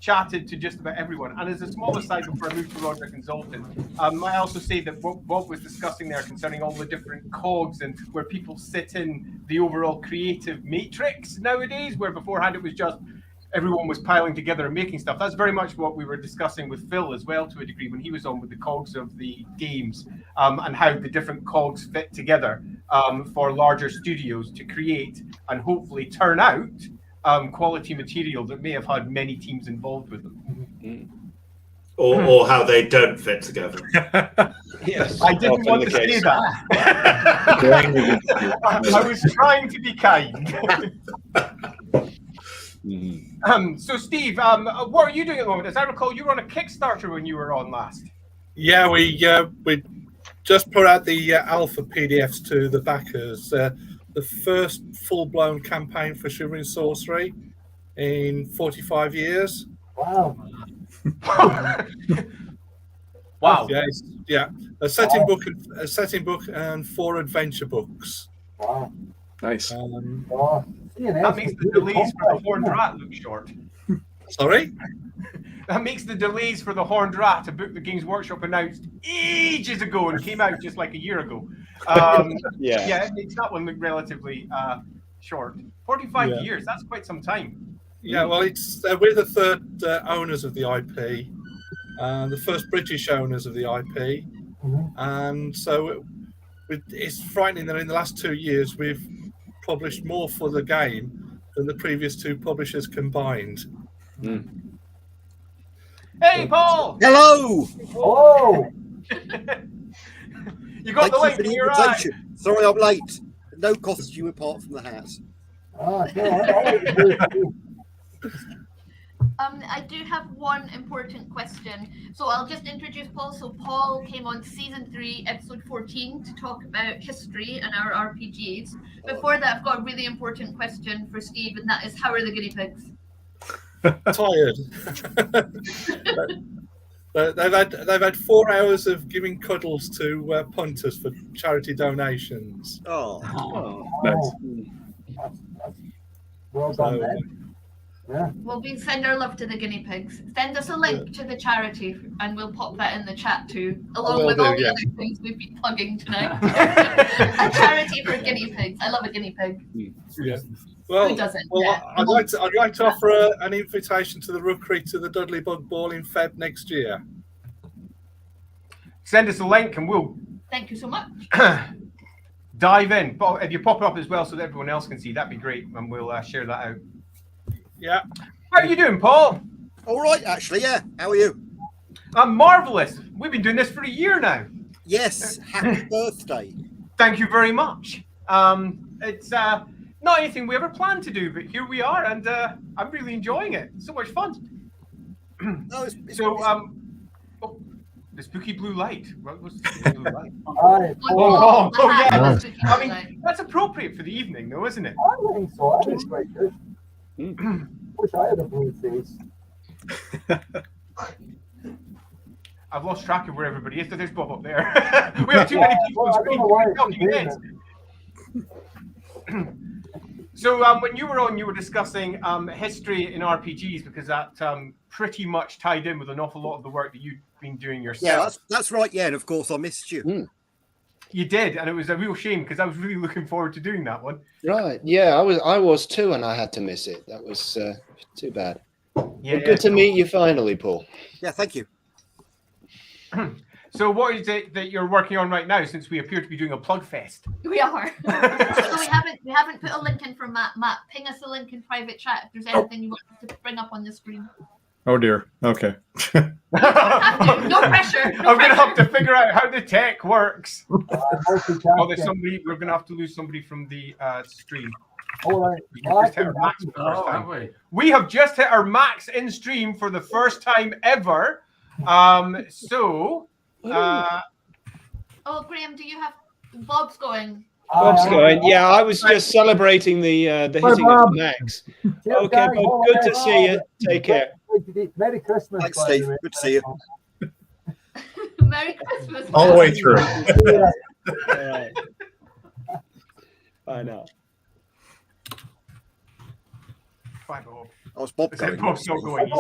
chatted to just about everyone. And as a small aside before I move to Roderick and Zoltan, I also say that what Bob was discussing there concerning all the different cogs and where people sit in the overall creative matrix nowadays, where beforehand it was just everyone was piling together and making stuff. That's very much what we were discussing with Phil as well, to a degree, when he was on with the cogs of the games, and how the different cogs fit together for larger studios to create and hopefully turn out quality material that may have had many teams involved with them. Or how they don't fit together. Yes, I didn't want to say that. I was trying to be kind. So Steve, what are you doing at the moment? As I recall, you were on a Kickstarter when you were on last. Yeah, we just put out the alpha PDFs to the backers. The first full-blown campaign for Shivering Sorcery in 45 years. Wow. Wow. Yes, yeah. A setting book and 4 adventure books. Wow. Nice. That makes the delays for the Horned Rat look short. Sorry? That makes the delays for the Horned Rat, a book the Games Workshop announced ages ago and came out just like a year ago. Yeah, it makes that one look relatively short. 45 years, that's quite some time. Yeah, well, it's we're the third owners of the IP, the first British owners of the IP. And so it's frightening that in the last 2 years we've published more for the game than the previous 2 publishers combined. Hey, Paul! Hello! Oh! You got the link for the in your invitation. eye. Sorry I'm late. No costume apart from the hat. I do have one important question. So I'll just introduce Paul. So Paul came on season 3, episode 14 to talk about history and our RPGs. Before that, I've got a really important question for Steve, and that is, how are the guinea pigs? Tired. They've had 4 hours of giving cuddles to punters for charity donations. Nice. Well done, then. Yeah. Well, we send our love to the guinea pigs. Send us a link to the charity, and we'll pop that in the chat too, along with all the other things we've been plugging tonight. A charity for guinea pigs. I love a guinea pig. Yeah. Well, who doesn't? Well, Yeah. I'd like to offer an invitation to the Rookery to the Dudley Bug Ball in Feb next year. Send us a link and we'll Thank you so much. dive in. But if you pop it up as well so that everyone else can see, that'd be great, and we'll share that out. Yeah. How are you doing, Paul? All right, actually, yeah. How are you? I'm marvelous. We've been doing this for a year now. Yes. Happy birthday. Thank you very much. It's not anything we ever planned to do, but here we are, and I'm really enjoying it. It's so much fun. The spooky blue light. What was the spooky blue light? Yeah. I mean, that's appropriate for the evening, though, isn't it? I think so. I think it's quite good. Wish I had a blue face. I've lost track of where everybody is. So there's Bob up there. We have too many people on screen. So when you were on, you were discussing history in RPGs, because that pretty much tied in with an awful lot of the work that you've been doing yourself. Yeah, that's right. Yeah, and of course I missed you. You did, and it was a real shame because I was really looking forward to doing that one. Right. Yeah, I was too, and I had to miss it. That was too bad. Yeah, But good to meet you finally, Paul. Yeah, thank you. So what is it that you're working on right now, since we appear to be doing a plug fest? We are. So we haven't put a link in for Matt. Matt, ping us a link in private chat if there's anything you want to bring up on the screen. Oh dear. Okay. No pressure. I'm going to have to figure out how the tech works. There's somebody. We're going to have to lose somebody from the stream. All right. We have just hit our max in stream for the first time ever. Oh, Graham, do you have Bob's going? Bob's going. Yeah, I was just celebrating the hitting of the max. Okay, Bob, good to see you. Take care. Merry Christmas. Thanks, Steve. Good to see you. Merry Christmas. All the way through. All right. Bye now. Bye, Bob. Oh, it's Bob going. Bob's not going.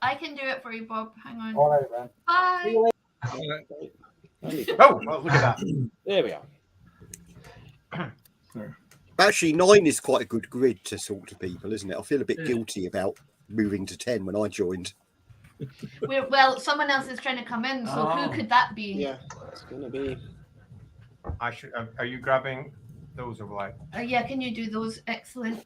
I can do it for you, Bob. Hang on. All right, man. Bye. Oh, well, look at that. There we are. Actually, 9 is quite a good grid to talk to people, isn't it? I feel a bit guilty about moving to 10 when I joined. Well, someone else is trying to come in, so who could that be? Yeah, it's gonna be. I should. Are you grabbing those or what? Yeah, can you do those? Excellent.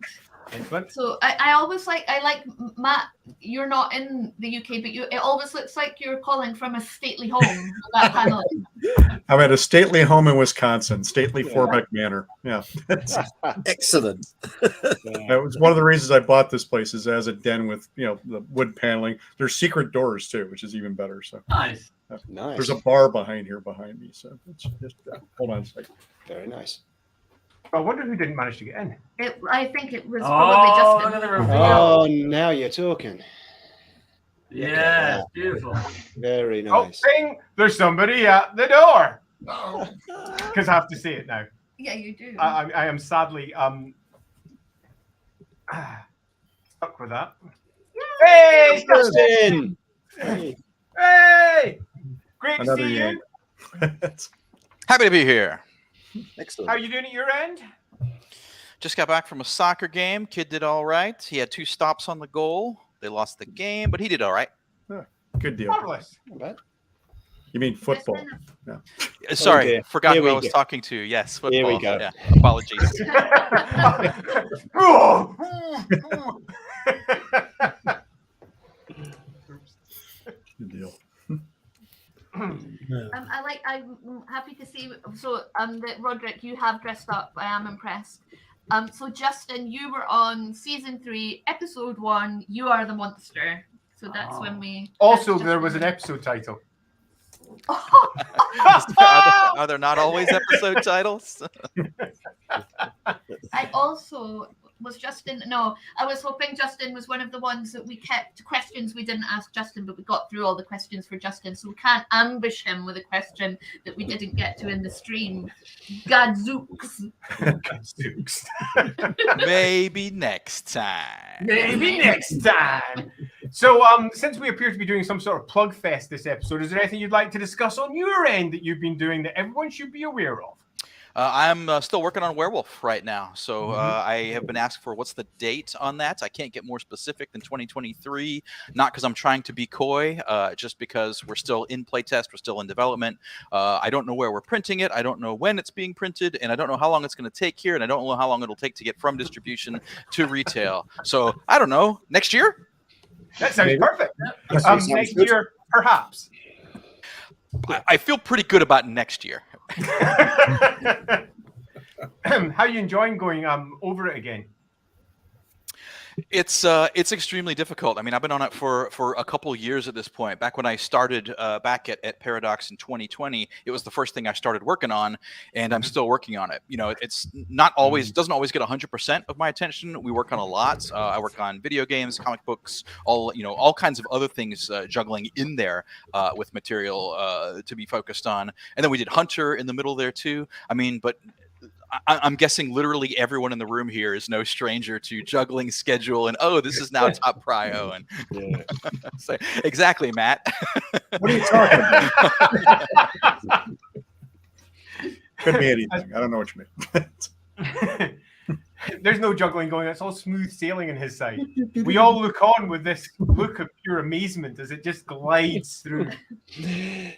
Excellent. So I like Matt. You're not in the UK, but it always looks like you're calling from a stately home. That panel. I'm at a stately home in Wisconsin, stately Forbeck Manor. Yeah. Excellent. That was one of the reasons I bought this place, is as a den with the wood paneling. There's secret doors too, which is even better. So nice. Nice. There's a bar behind me, so it's just hold on a second. Very nice. I wonder who didn't manage to get in. I think it was probably Justin. Oh, now you're talking. Yeah, beautiful. Very Oh, nice. bing! There's somebody at the door. Because I have to say it now. Yeah, you do. I am sadly stuck with that. Hey, Justin! Hey! Great Another to see yank. you. Happy to be here. Excellent. How are you doing at your end? Just got back from a soccer game. Kid did all right. He had 2 stops on the goal. They lost the game, but he did all right. Good deal. Marvelous. You mean football? Yeah. Sorry, forgot Here who we I was go. talking to. Yes, football. Here we go. Yeah, apologies. Good deal. I'm happy to see. So, that Roderick, you have dressed up. I am impressed. So Justin, you were on season 3, episode 1. You are the monster. So that's when we. Also, there was an episode title. Are there not always episode titles? I also was Justin. No, I was hoping Justin was one of the ones that we kept questions we didn't ask Justin, but we got through all the questions for Justin, so we can't ambush him with a question that we didn't get to in the stream. Gadzooks. Gadzooks. Maybe next time. Maybe next time. So, since we appear to be doing some sort of plug fest this episode, is there anything you'd like to discuss on your end that you've been doing that everyone should be aware of? I'm still working on Werewolf right now. So I have been asked for what's the date on that. I can't get more specific than 2023, not because I'm trying to be coy, just because we're still in playtest, we're still in development. I don't know where we're printing it. I don't know when it's being printed, and I don't know how long it's going to take here, and I don't know how long it'll take to get from distribution to retail. So I don't know. Next year? That sounds perfect. Next year, perhaps. I feel pretty good about next year. How are you enjoying going over it again? It's extremely difficult. I mean, I've been on it for a couple of years at this point. Back when I started back at Paradox in 2020, it was the first thing I started working on, and I'm still working on it. You know, it's not always doesn't always get 100% of my attention. We work on a lot. I work on video games, comic books, all kinds of other things juggling in there with material to be focused on. And then we did Hunter in the middle there too. I mean, but I'm guessing literally everyone in the room here is no stranger to juggling schedule and this is now top prio and so, exactly, Matt. What are you talking about? Could be anything. I don't know what you mean. There's no juggling going on. It's all smooth sailing on his side. We all look on with this look of pure amazement as it just glides through.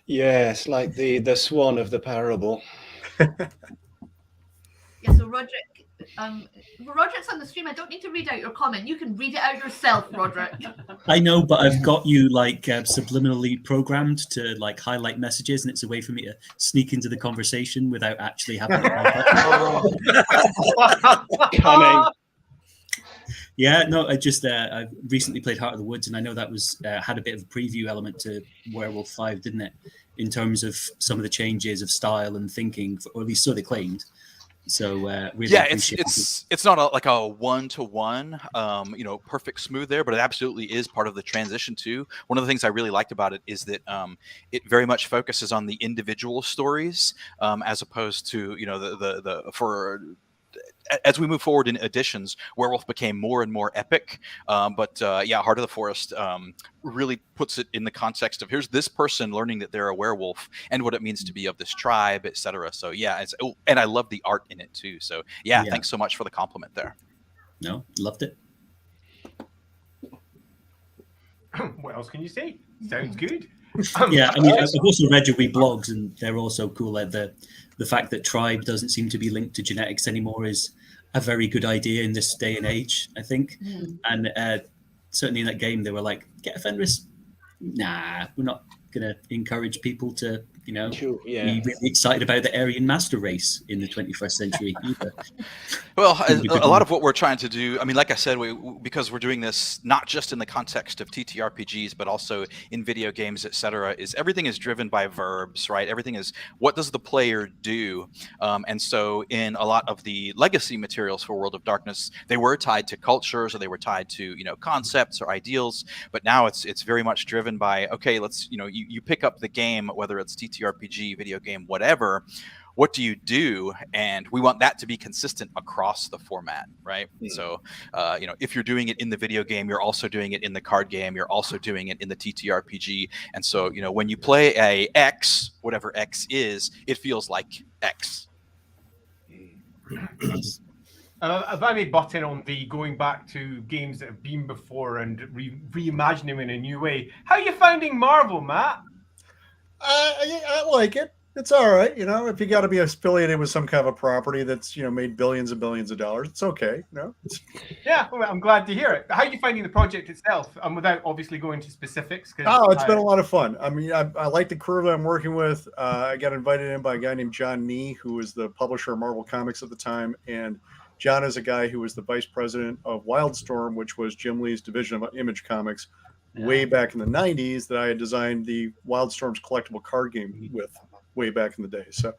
Yes, like the swan of the parable. Yeah, so Roderick, Roderick's on the stream. I don't need to read out your comment. You can read it out yourself, Roderick. I know, but I've got you like subliminally programmed to like highlight messages, and it's a way for me to sneak into the conversation without actually having it. Cunning. Yeah, no, I recently played Heart of the Woods, and I know that was had a bit of a preview element to Werewolf 5, didn't it? In terms of some of the changes of style and thinking, or at least so they claimed. So really yeah, it's not like a 1-to-1, perfect smooth there, but it absolutely is part of the transition too. One of the things I really liked about it is that it very much focuses on the individual stories as opposed to as we move forward in editions, Werewolf became more and more epic. But Heart of the Forest really puts it in the context of here's this person learning that they're a werewolf and what it means to be of this tribe, etc. So yeah, and I love the art in it too. So yeah, thanks so much for the compliment there. No, loved it. What else can you say? Sounds good. Yeah, I mean, I've also read your wee blogs, and they're also cool. The fact that tribe doesn't seem to be linked to genetics anymore is a very good idea in this day and age, I think. And certainly in that game, they were like, get a Fenris. Nah, we're not going to encourage people to, be really excited about the Aryan master race in the 21st century either. Well, a lot of what we're trying to do, I mean, like I said, because we're doing this not just in the context of TTRPGs, but also in video games, etc., is everything is driven by verbs, right? Everything is what does the player do? And so in a lot of the legacy materials for World of Darkness, they were tied to cultures or they were tied to, concepts or ideals. But now it's very much driven by, okay, let's, you pick up the game, whether it's TTRPG, video game, whatever. What do you do? And we want that to be consistent across the format, right? So, if you're doing it in the video game, you're also doing it in the card game. You're also doing it in the TTRPG. And so, when you play a X, whatever X is, it feels like X. If I may butt in on the going back to games that have been before and reimagining them in a new way, how are you finding Marvel, Matt? I like it. It's all right. If you got to be affiliated with some kind of a property that's, made billions and billions of dollars, it's okay. Yeah, well, I'm glad to hear it. How are you finding the project itself? Without obviously going to specifics. It's been a lot of fun. I mean, I like the crew that I'm working with. I got invited in by a guy named John Nee, who was the publisher of Marvel Comics at the time. And John is a guy who was the vice president of Wildstorm, which was Jim Lee's division of Image Comics way back in the 90s that I had designed the Wildstorm's collectible card game with way back in the day. So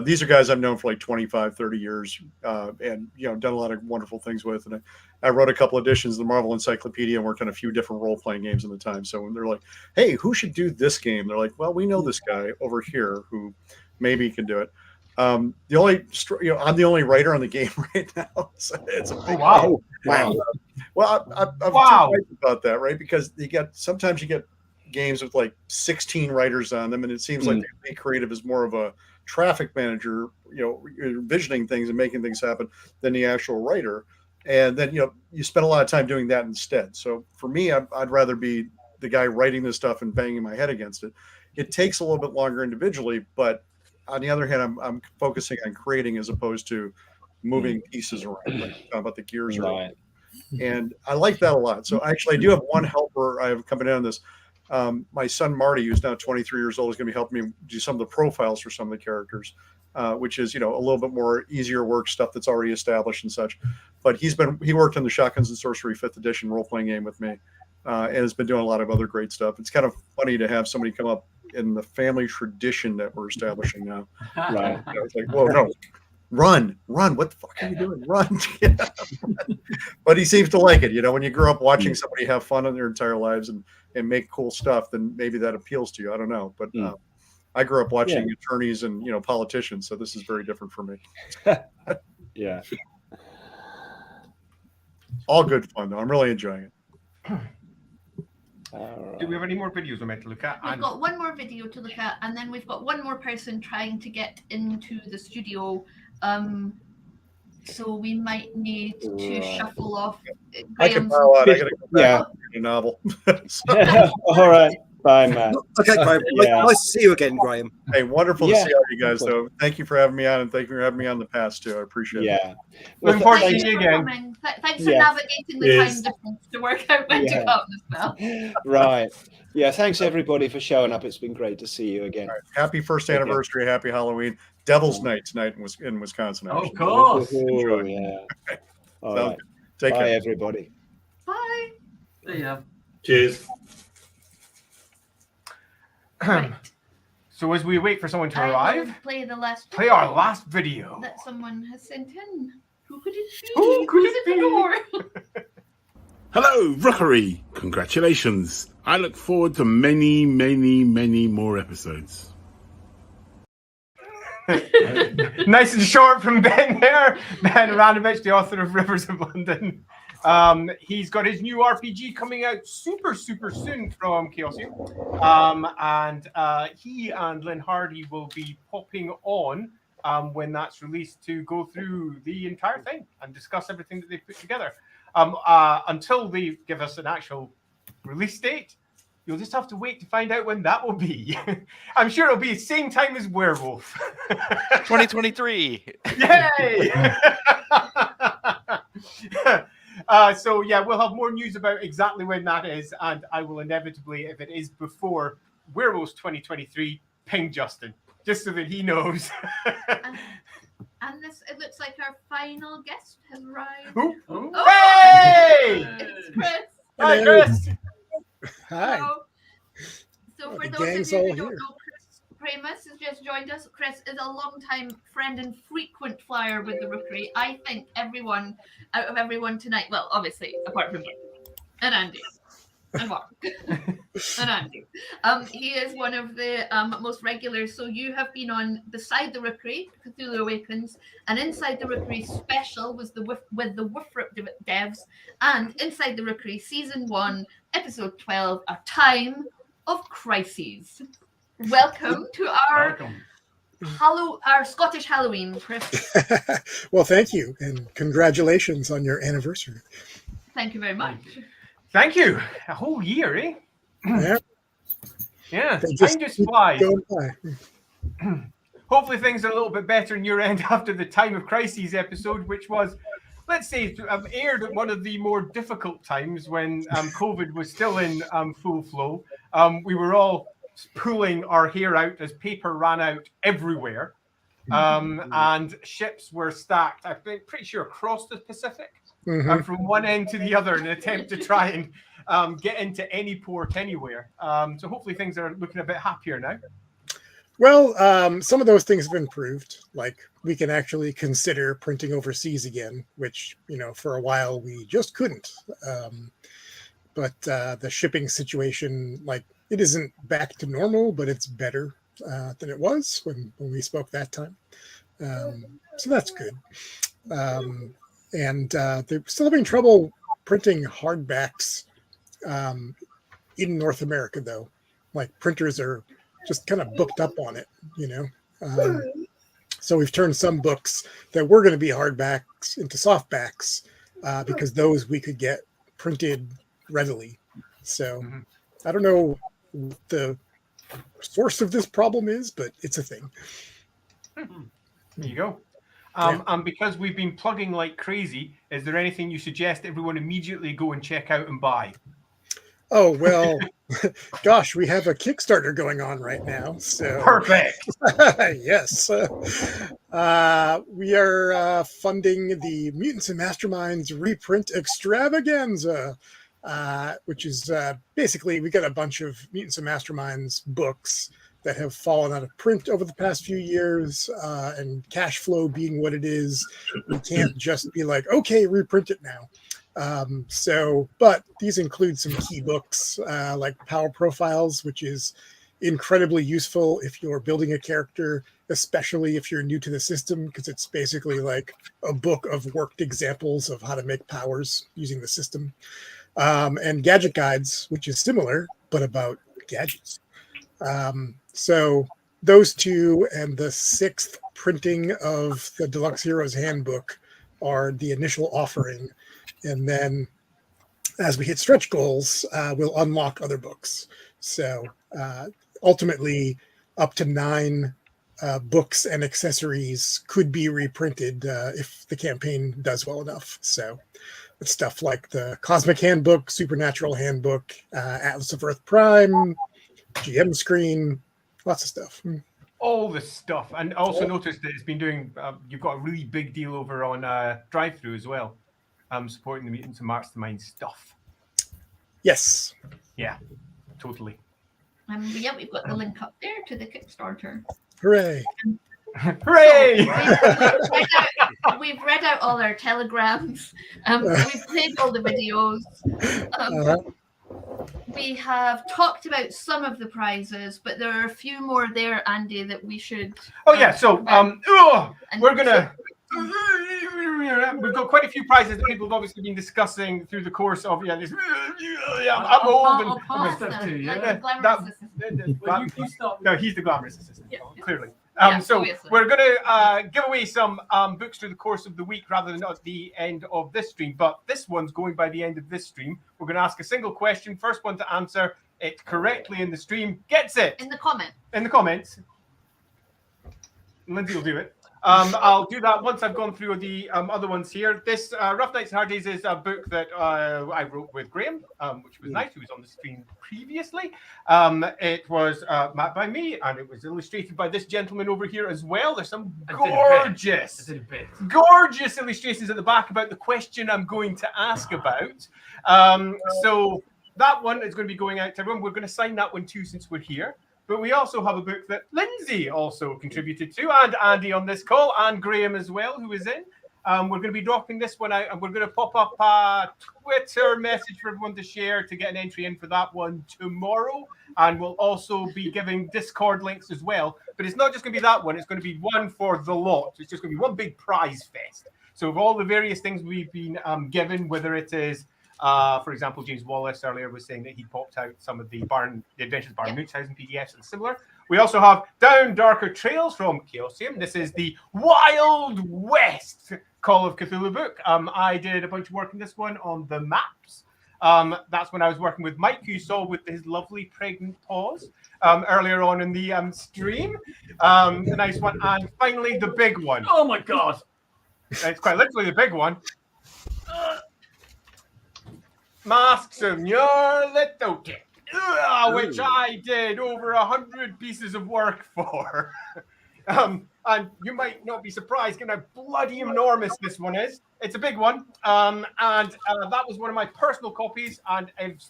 these are guys I've known for like 25, 30 years and, done a lot of wonderful things with. And I wrote a couple editions of the Marvel Encyclopedia and worked on a few different role-playing games in the time. So when they're like, hey, who should do this game? They're like, well, we know this guy over here who maybe can do it. I'm the only writer on the game right now. So it's a big wow. Well, I'm surprised about that, right? Because sometimes you get games with like 16 writers on them, and it seems like the creative is more of a traffic manager, envisioning things and making things happen than the actual writer. And then you spend a lot of time doing that instead. So for me, I'd rather be the guy writing this stuff and banging my head against it. It takes a little bit longer individually, but on the other hand, I'm focusing on creating as opposed to moving pieces around, like about the gears around. And I like that a lot. So actually, I do have one helper I have coming in on this. My son Marty, who's now 23 years old, is going to be helping me do some of the profiles for some of the characters, which is a little bit more easier work, stuff that's already established and such. But he worked on the Shotguns and Sorcery 5th edition role playing game with me, and has been doing a lot of other great stuff. It's kind of funny to have somebody come up in the family tradition that we're establishing now. Right? It's like, whoa, no. Run! What the fuck are you doing? Run! But he seems to like it. When you grow up watching somebody have fun in their entire lives and make cool stuff, then maybe that appeals to you. I don't know, but I grew up watching attorneys and politicians, so this is very different for me. Yeah. All good fun though. I'm really enjoying it. Do we have any more videos we're meant to look at? We've got one more video to look at, and then we've got one more person trying to get into the studio. So we might need to shuffle off. I can Graham's- file out. I gotta go back to a novel. All right. Bye, Matt. Okay, Graham. Yeah. Nice to see you again, Graham. Hey, wonderful to Yeah. see all you guys, though. Thank you for having me on, and thank you for having me on the past, too. I appreciate it. Yeah. Looking forward to Thanks seeing you for again. coming. Thanks for Yeah. navigating the Yes. time difference to work out when to Yeah. come as well. Right. Yeah. Thanks everybody for showing up. It's been great to see you again. Happy first Okay. anniversary. Happy Halloween. Devil's Night tonight in Wisconsin. Of actually. course. Enjoy. Oh, yeah. All Sounds right. good. Take Bye, care. everybody. Bye. See ya. Cheers. So as we wait for someone to I will arrive, play the last. play our last video. that someone has sent in. Who could it be? Who could Who's it at the door? Hello, Rookery! Congratulations! I look forward to many, many, many more episodes. Nice and short from Ben there. Ben Aranovich, the author of Rivers of London. He's got his new RPG coming out super soon from Chaosium. And he and Lynn Hardy will be popping on when that's released to go through the entire thing and discuss everything that they've put together. Until they give us an actual release date, you'll just have to wait to find out when that will be. I'm sure it'll be the same time as Werewolf. 2023. Yay! So yeah, we'll have more news about exactly when that is, and I will inevitably, if it is before Werewolves 2023, ping Justin, just so that he knows. And this, it looks like our final guest has arrived. Ooh. Oh, Hey! It's Chris. Hi, Chris. Hi. So for The those of gang's you who all don't here. know, Chris Pramus has just joined us. Chris is a long-time friend and frequent flyer with the Rookery. I think out of everyone tonight, well, obviously, apart from me and Andy and Mark and Andy, he is one of the most regulars. So you have been on Beside the Rookery, Cthulhu Awakens, and Inside the Rookery special was with the Woofrup devs, and Inside the Rookery Season 1, Episode 12, A Time of Crises. Welcome to our our Scottish Halloween, Chris. Well, thank you, and congratulations on your anniversary. Thank you very much. Thank you. A whole year, eh? Yeah. Yeah, They time just flies. go by. Hopefully things are a little bit better in your end after the Time of Crises episode, which was, let's say, aired at one of the more difficult times when COVID was still in full flow. We were all pulling our hair out as paper ran out everywhere. And ships were stacked, I'm pretty sure, across the Pacific. Mhm. From one end to the other in an attempt to try and get into any port anywhere. So hopefully things are looking a bit happier now. Well, some of those things have improved. Like we can actually consider printing overseas again, which, for a while we just couldn't. But the shipping situation, it isn't back to normal, but it's better than it was when we spoke that time. So that's good. And they're still having trouble printing hardbacks in North America, though. Printers are just kind of booked up on it, so we've turned some books that were going to be hardbacks into softbacks because those we could get printed readily. So I don't know what the source of this problem is, but it's a thing. There you go. And because we've been plugging like crazy, is there anything you suggest everyone immediately go and check out and buy? Oh, well, gosh, we have a Kickstarter going on right now. So perfect. Yes. We are funding the Mutants and Masterminds reprint extravaganza, which is basically we got a bunch of Mutants and Masterminds books that have fallen out of print over the past few years, and cash flow being what it is, we can't just be like, okay, reprint it now. But these include some key books like Power Profiles, which is incredibly useful if you're building a character, especially if you're new to the system, because it's basically like a book of worked examples of how to make powers using the system. And gadget guides, which is similar, but about gadgets. So those two and the 6th printing of the Deluxe Heroes Handbook are the initial offering. And then as we hit stretch goals, we'll unlock other books. So ultimately, up to 9 books and accessories could be reprinted if the campaign does well enough. So it's stuff like the Cosmic Handbook, Supernatural Handbook, Atlas of Earth Prime, GM screen, lots of stuff. All the stuff. And also noticed that it's been doing, you've got a really big deal over on Drive-Thru as well, supporting the Mutants and Mastermind stuff. Yes. Yeah, totally. Yeah, we've got the link up there to the Kickstarter. Hooray. Hooray! So we've read out all our telegrams. We've played all the videos. We have talked about some of the prizes, but there are a few more there, Andy, that we should. Oh yeah, so we're gonna. We've got quite a few prizes that people have obviously been discussing through the course of this. I'm old and stuff too. no, he's the glamorous assistant. Yeah. Clearly. Yeah, So obviously. we're going to give away some books through the course of the week rather than at the end of this stream. But this one's going by the end of this stream. We're going to ask a single question. First one to answer it correctly in the stream gets it. In the comment. In the comments. Lindsay will do it. I'll do that once I've gone through the other ones here. This Rough Nights and Hard Days is a book that I wrote with Graham, which was nice. He was on the stream previously. It was mapped by me, and it was illustrated by this gentleman over here as well. There's some gorgeous illustrations at the back about the question I'm going to ask about. So that one is going to be going out to everyone. We're going to sign that one too since we're here. But we also have a book that Lindsay also contributed to, and Andy on this call, and Graham as well, who is in. We're going to be dropping this one out, and we're going to pop up a Twitter message for everyone to share to get an entry in for that one tomorrow. And we'll also be giving Discord links as well. But it's not just going to be that one. It's going to be one for the lot. It's just going to be one big prize fest. So of all the various things we've been given, whether it is for example, James Wallace earlier was saying that he popped out some of the Adventures of Baron Munchausen PDFs and similar. We also have Down Darker Trails from Chaosium. This is the Wild West Call of Cthulhu book. I did a bunch of work on this one on the maps. That's when I was working with Mike, who you saw with his lovely pregnant paws earlier on in the stream. The nice one. And finally, the big one. Oh my God. It's quite literally the big one. Masks of Nyarlathotep, which I did over 100 pieces of work for. And you might not be surprised given how bloody enormous this one is. It's a big one. And that was one of my personal copies. And if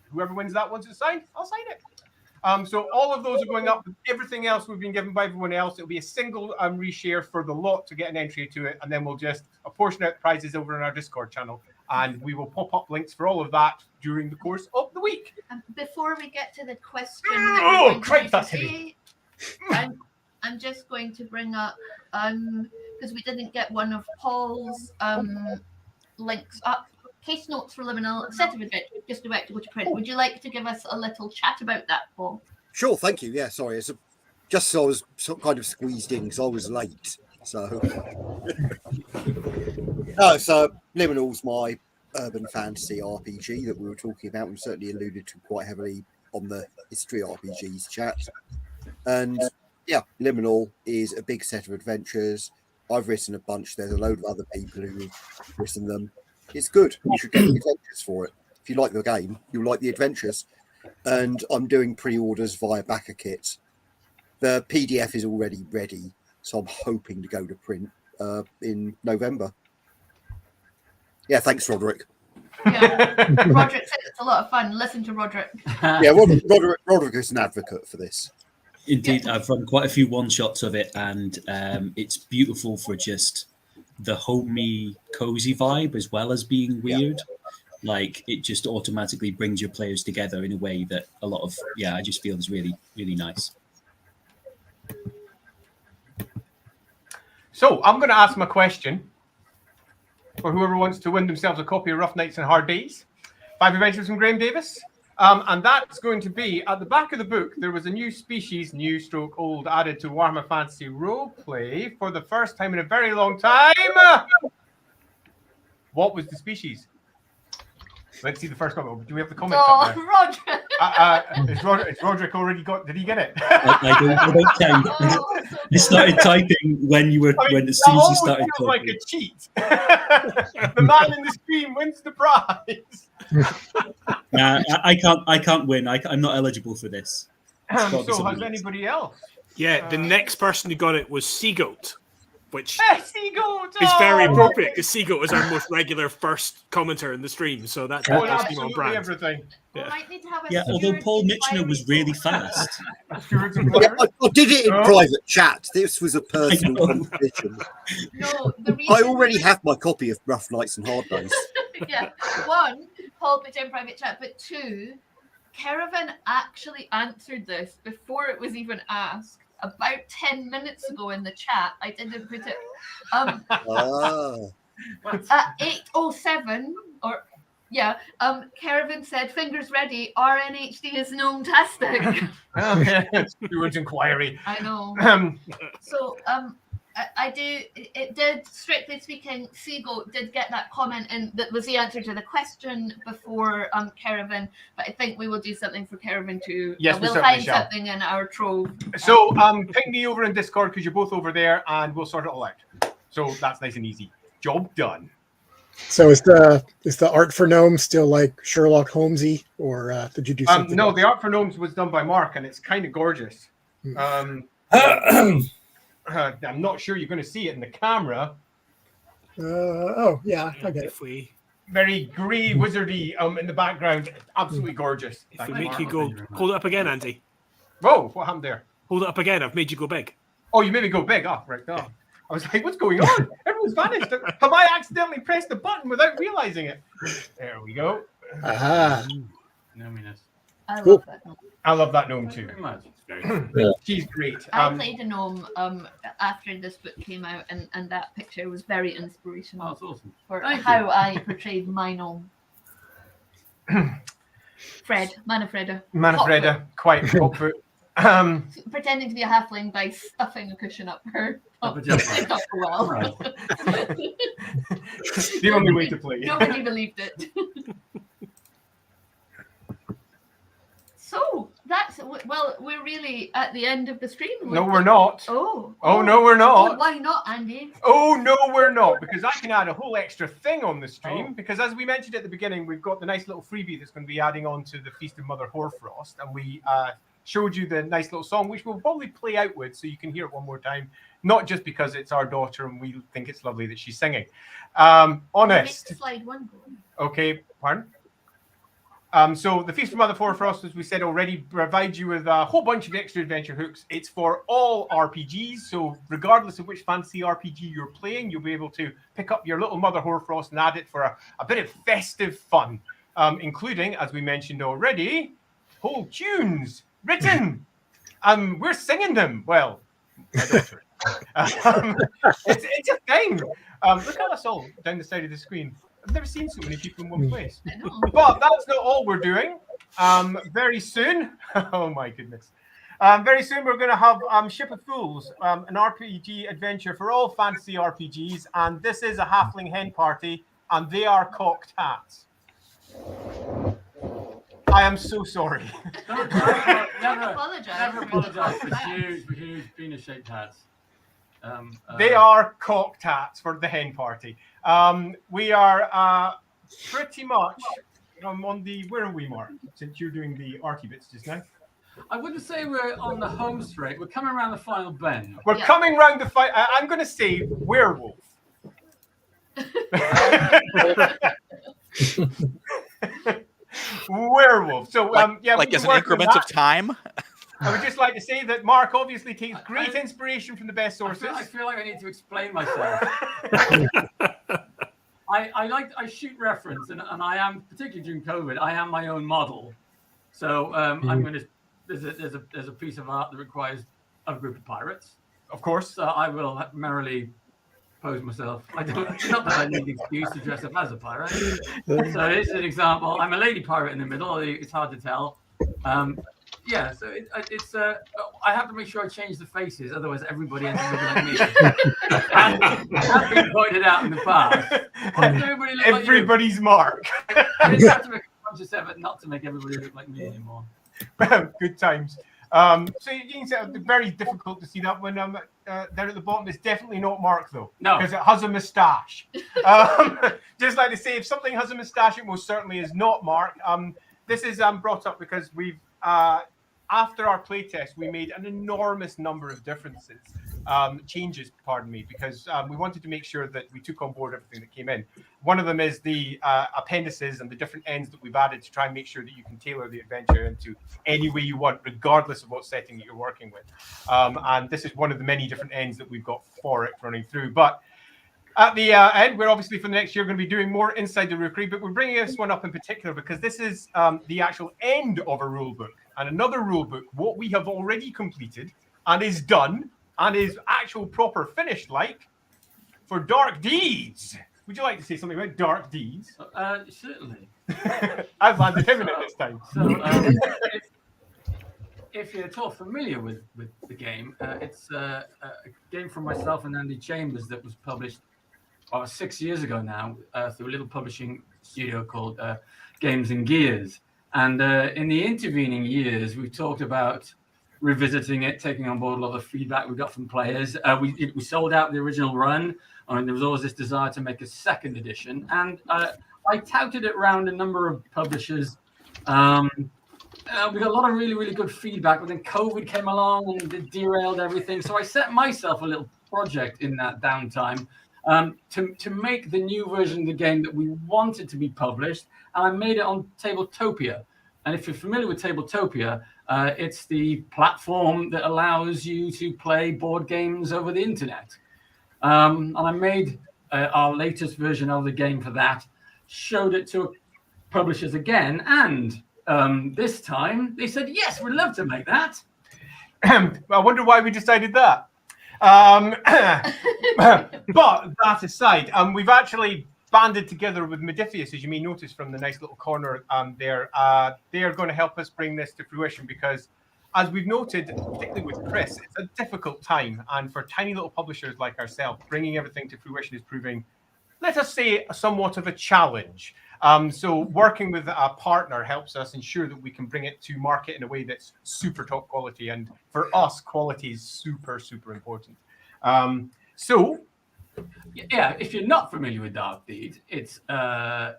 whoever wins that one's signed, I'll sign it. So all of those are going up. Everything else we've been given by everyone else. It'll be a single reshare for the lot to get an entry to it. And then we'll just apportion out the prizes over in our Discord channel. And we will pop up links for all of that during the course of the week. Before we get to the question, that's heavy. I'm just going to bring up, because we didn't get one of Paul's links up. Case notes for Liminal, set of adventures, just about to go to print. Would you like to give us a little chat about that, Paul? Sure, thank you. Yeah, sorry. Just so I was kind of squeezed in because I was late. So, so Liminal's my urban fantasy RPG that we were talking about. We certainly alluded to quite heavily on the History RPGs chat. And yeah, Liminal is a big set of adventures. I've written a bunch. There's a load of other people who've written them. It's good. You should get the adventures for it. If you like the game, you'll like the adventures. And I'm doing pre-orders via BackerKit. The PDF is already ready, so I'm hoping to go to print in November. Yeah, thanks, Roderick. Yeah. Roderick said it's a lot of fun. Listen to Roderick. Yeah, Roderick is an advocate for this. Indeed, I've run quite a few one-shots of it, and it's beautiful for just the homey, cozy vibe as well as being weird. like it just automatically brings your players together in a way that a lot of I just feel is really, really nice. So I'm going to ask my question for whoever wants to win themselves a copy of Rough Nights and Hard Days, 5 Adventures from Graham Davis. And that's going to be, at the back of the book, there was a new species, new stroke old, added to Warhammer Fantasy Roleplay for the first time in a very long time. What was the species? Let's see the first comment. Do we have the comments up there? Roderick. Is Roderick already got? Did he get it? I don't count. I started typing when you were as soon as you started feels talking. like a cheat. The man in the screen wins the prize. Nah, I can't win. I'm not eligible for this. So has anybody else? Yeah, the next person who got it was Seagoat, which Seagoat is very appropriate because Seagoat is our most regular first commenter in the stream, so that does seem on brand. Everything. Yeah, although Paul Mitchell was really fast. I did it in private chat. This was a personal competition. No, I already have my copy of Rough Nights and Hard Days. Yeah, one, Paul put in private chat, but two, Caravan actually answered this before it was even asked. About 10 minutes ago in the chat, I didn't put it. At 8:07, Caravan said, "Fingers ready. RNHD is gnome-tastic." Stewards inquiry. I know. So I do. It did, strictly speaking, Seagoat did get that comment in that was the answer to the question before Caravan. But I think we will do something for Caravan too. Yes, we'll we find shall. something in our trove. So ping me over in Discord because you're both over there, and we'll sort it all out. So that's nice and easy. Job done. So is the art for gnomes still like Sherlock Holmesy, or did you do something? No, else? the art for gnomes was done by Mark, and it's kind of gorgeous. I'm not sure you're going to see it in the camera. Oh yeah, I get it. Very grey, wizardy in the background. Absolutely gorgeous. If we make you go, hold it up again, Andy. Whoa, what happened there? Hold it up again. I've made you go big. Oh, you made me go big. Oh, right. Oh. I was like, what's going on? Everyone's vanished. Have I accidentally pressed the button without realizing it? There we go. Aha. Gnominess. I love that gnome. I love that gnome too. She's great. I played a gnome after this book came out, and that picture was very inspirational. Oh, that's awesome. For Thank how you. I portrayed my gnome. Manfreda. Manfreda, quite hotfoot. Pretending to be a halfling by stuffing a cushion up her. Up well. The only way to play. Nobody believed it. So that's we're really at the end of the stream. No, we're not. Oh, no, we're not. Oh, why not, Andy? Oh, no, we're not, because I can add a whole extra thing on the stream, because as we mentioned at the beginning, we've got the nice little freebie that's going to be adding on to the Feast of Mother Hoarfrost, and we showed you the nice little song, which we'll probably play out with, so you can hear it one more time, not just because it's our daughter and we think it's lovely that she's singing. Honest. Make slide one go. Okay, pardon? So the Feast of Mother Hoarfrost, as we said already, provides you with a whole bunch of extra adventure hooks. It's for all RPGs, so regardless of which fantasy RPG you're playing, you'll be able to pick up your little Mother Hoarfrost and add it for a bit of festive fun, including, as we mentioned already, whole tunes written. We're singing them. Well, my daughter. It's a thing. Look at us all down the side of the screen. I've never seen so many people in one place. But that's not all we're doing. Very soon, oh my goodness. Very soon we're going to have Ship of Fools, an RPG adventure for all fantasy RPGs. And this is a halfling hen party, and they are cocked hats. I am so sorry. Never apologize for huge penis-shaped hats. They are cocked hats for the hen party. We are pretty much on the... Where are we, Mark? Since you're doing the arty bits just now. I wouldn't say we're on the home straight. We're coming around the final bend. We're coming round the fight. I'm going to say werewolf. Werewolf. So, yeah, like as an increment of time. I would just like to say that Mark obviously takes great inspiration from the best sources. I feel like I need to explain myself. I shoot reference, and I am, particularly during COVID, I am my own model. So I'm going to. There's a piece of art that requires a group of pirates. Of course. So I will merrily pose myself. I don't. Not that I need an excuse to dress up as a pirate. So it's an example. I'm a lady pirate in the middle. It's hard to tell. Yeah, so it's I have to make sure I change the faces, otherwise everybody ends up looking like me. And has been pointed out in the past. Why does everybody look Everybody's Mark. I just have to make a conscious effort not to make everybody look like me anymore. Good times. So you can say it's very difficult to see that one down at the bottom. It's definitely not Mark though, no, because it has a moustache. Just like to say, if something has a moustache, it most certainly is not Mark. This is brought up because we've after our playtest, we made an enormous number of changes, pardon me, because we wanted to make sure that we took on board everything that came in. One of them is the appendices and the different ends that we've added to try and make sure that you can tailor the adventure into any way you want, regardless of what setting that you're working with. And this is one of the many different ends that we've got for it running through. But at the end, we're obviously for the next year going to be doing more Inside the Rookery, but we're bringing this one up in particular because this is the actual end of a rule book. And another rule book, what we have already completed and is done and is actual proper finished, like for Dark Deeds. Would you like to say something about Dark Deeds? Certainly. I've landed him in it this time. So, if you're at all familiar with the game, it's a game from myself and Andy Chambers that was published 6 years ago now through a little publishing studio called Games and Gears. And in the intervening years, we've talked about revisiting it, taking on board a lot of feedback we got from players. We sold out the original run, and there was always this desire to make a second edition. And I touted it around a number of publishers. We got a lot of really, really good feedback, but then COVID came along and it derailed everything. So I set myself a little project in that downtime to make the new version of the game that we wanted to be published. And I made it on Tabletopia. And if you're familiar with Tabletopia, it's the platform that allows you to play board games over the internet. And I made our latest version of the game for that, showed it to publishers again, and this time they said, yes, we'd love to make that. I wonder why we decided that. But that aside, we've actually banded together with Modifius, as you may notice from the nice little corner there. They are going to help us bring this to fruition because, as we've noted, particularly with Chris, it's a difficult time. And for tiny little publishers like ourselves, bringing everything to fruition is proving, let us say, somewhat of a challenge. So working with a partner helps us ensure that we can bring it to market in a way that's super top quality. And for us, quality is super, super important. Yeah, if you're not familiar with Dark Deeds, it's a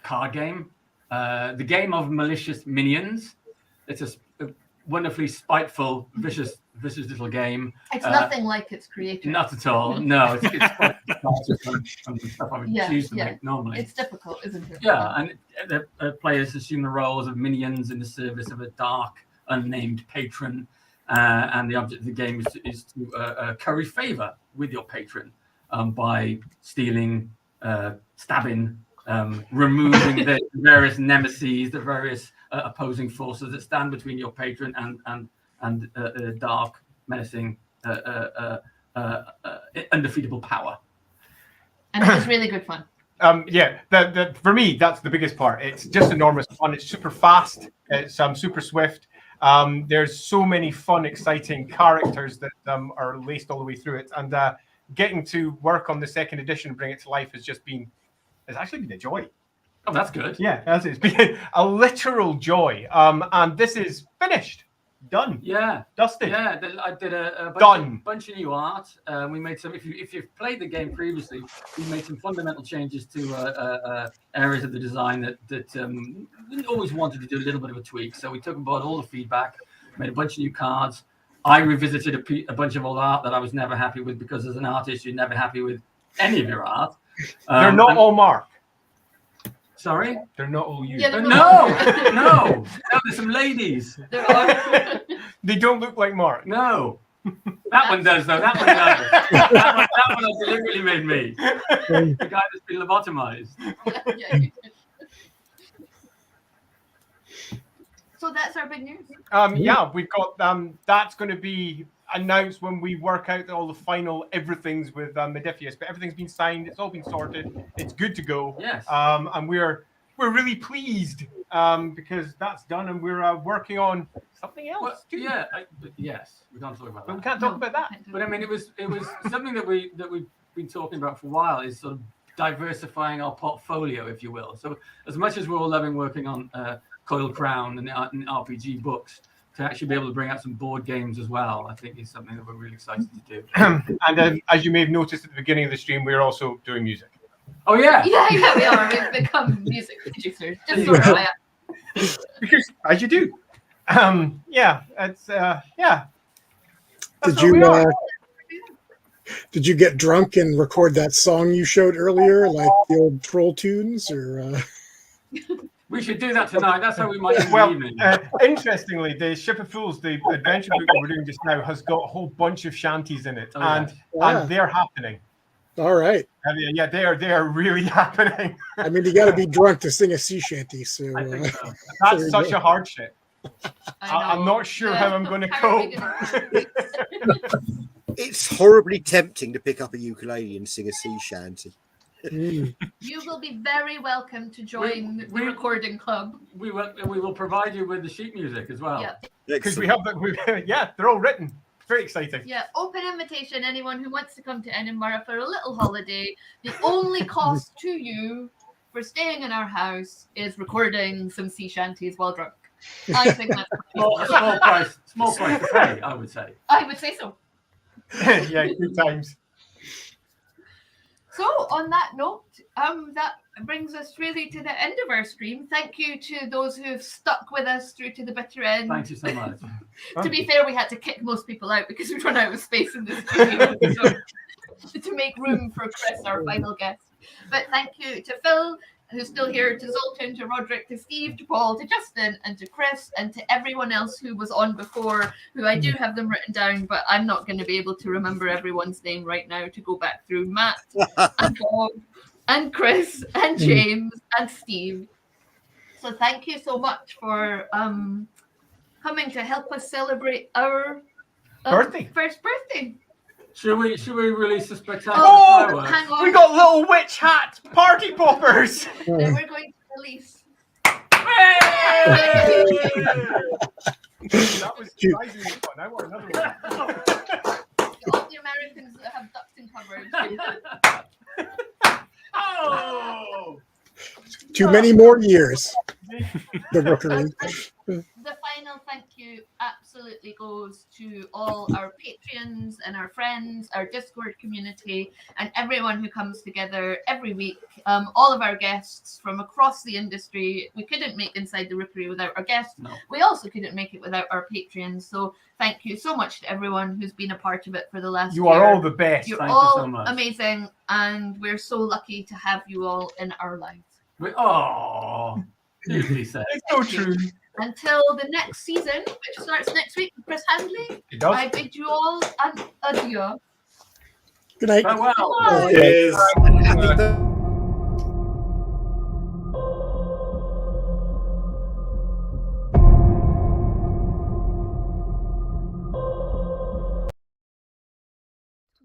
card game, the game of malicious minions. It's a wonderfully spiteful, vicious little game. It's nothing like its creator. Not at all. No, it's quite from the stuff I would choose to make normally. It's difficult, isn't it? Yeah, and the players assume the roles of minions in the service of a dark, unnamed patron, and the object of the game is to curry favor with your patron by stealing, stabbing, removing the various nemesis, the various opposing forces that stand between your patron and dark, menacing, undefeatable power. And it was really good fun. Yeah, for me, that's the biggest part. It's just enormous fun. It's super fast. It's super swift. There's so many fun, exciting characters that are laced all the way through it. And getting to work on the second edition and bring it to life it's actually been a joy. Oh, that's good. Yeah, it's been a literal joy. And this is finished. Done. Yeah. Dusted. Yeah, I did a bunch of new art. We made some, if you've played the game previously, we made some fundamental changes to areas of the design that always wanted to do a little bit of a tweak. So we took on board all the feedback, made a bunch of new cards. I revisited a bunch of old art that I was never happy with because as an artist, you're never happy with any of your art. They're not all Mark. Sorry? They're not all you. Yeah, no, there's some ladies. They don't look like Mark. No. That one does, though. That one does. that one deliberately made me. The guy that's been lobotomized. Yeah, you did. So that's our big news. Yeah, we've got that's going to be announced when we work out all the final everything's with Modifius, but everything's been signed, it's all been sorted, it's good to go. Yes. And we're really pleased because that's done, and we're working on something else too. Yeah, yes, we can't talk about that. But we can't talk about that. But I mean, it was something that we've been talking about for a while, is sort of diversifying our portfolio, if you will. So as much as we're all loving working on Coil Crown and RPG books, to actually be able to bring out some board games as well, I think is something that we're really excited to do. And as you may have noticed at the beginning of the stream, we're also doing music. Oh yeah, yeah, we are. We've become music producers. Just sort of. Because as you do. Yeah, it's yeah. Did you get drunk and record that song you showed earlier, like the old troll tunes, or? We should do that tonight. That's how we might end well, the evening. Interestingly, the Ship of Fools, the adventure book that we're doing just now, has got a whole bunch of shanties in it, and they're happening. All right. Yeah, they are really happening. I mean, you got to be drunk to sing a sea shanty. So, that's such a hardship. I'm not sure how I'm going to cope. It's horribly tempting to pick up a ukulele and sing a sea shanty. You will be very welcome to join the recording club. We will provide you with the sheet music as well. Yeah. Because we have they're all written. Very exciting. Yeah, open invitation. Anyone who wants to come to Edinburgh for a little holiday. The only cost to you for staying in our house is recording some sea shanties while drunk. I think that's small price to pay, I would say. I would say so. Yeah, good times. So on that note, that brings us really to the end of our stream. Thank you to those who've stuck with us through to the bitter end. Thank you so much. To be fair, we had to kick most people out because we've run out of space in the studio so, to make room for Chris, our final guest. But thank you to Phil, who's still here, to Zoltan, to Roderick, to Steve, to Paul, to Justin, and to Chris, and to everyone else who was on before, who I do have them written down, but I'm not going to be able to remember everyone's name right now to go back through. Matt, and Bob, and Chris, and James, and Steve. So thank you so much for coming to help us celebrate our first birthday. Should we release a spectacular fireworks? Hang on. We got little witch hat party poppers. Then we're going to release. That was surprisingly fun. I want another one. All the Americans that have ducks in cupboards. Oh! Too many more years. The Rookery. The final thank you absolutely goes to all our patrons and our friends, our Discord community, and everyone who comes together every week. All of our guests from across the industry. We couldn't make Inside the Rookery without our guests. No. We also couldn't make it without our patrons. So thank you so much to everyone who's been a part of it for the last year. You are all the best. You're Thank all you so much. amazing, and we're so lucky to have you all in our lives. Easily said. It's so true. Until the next season, which starts next week with Chris Handley, It does. I bid you all an adieu. Good night. Farewell. Bye. Cheers.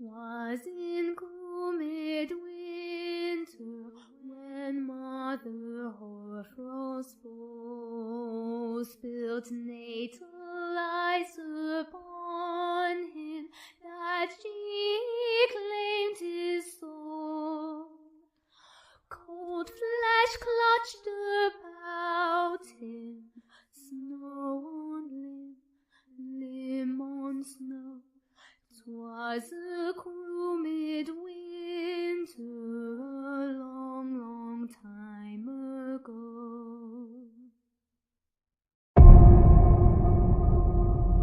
Was in gloom midwinter when Mother Hoarfrost spilt natal lies upon him that she claimed his soul. Cold flesh clutched about him, snow on limb, limb on snow. 'Twas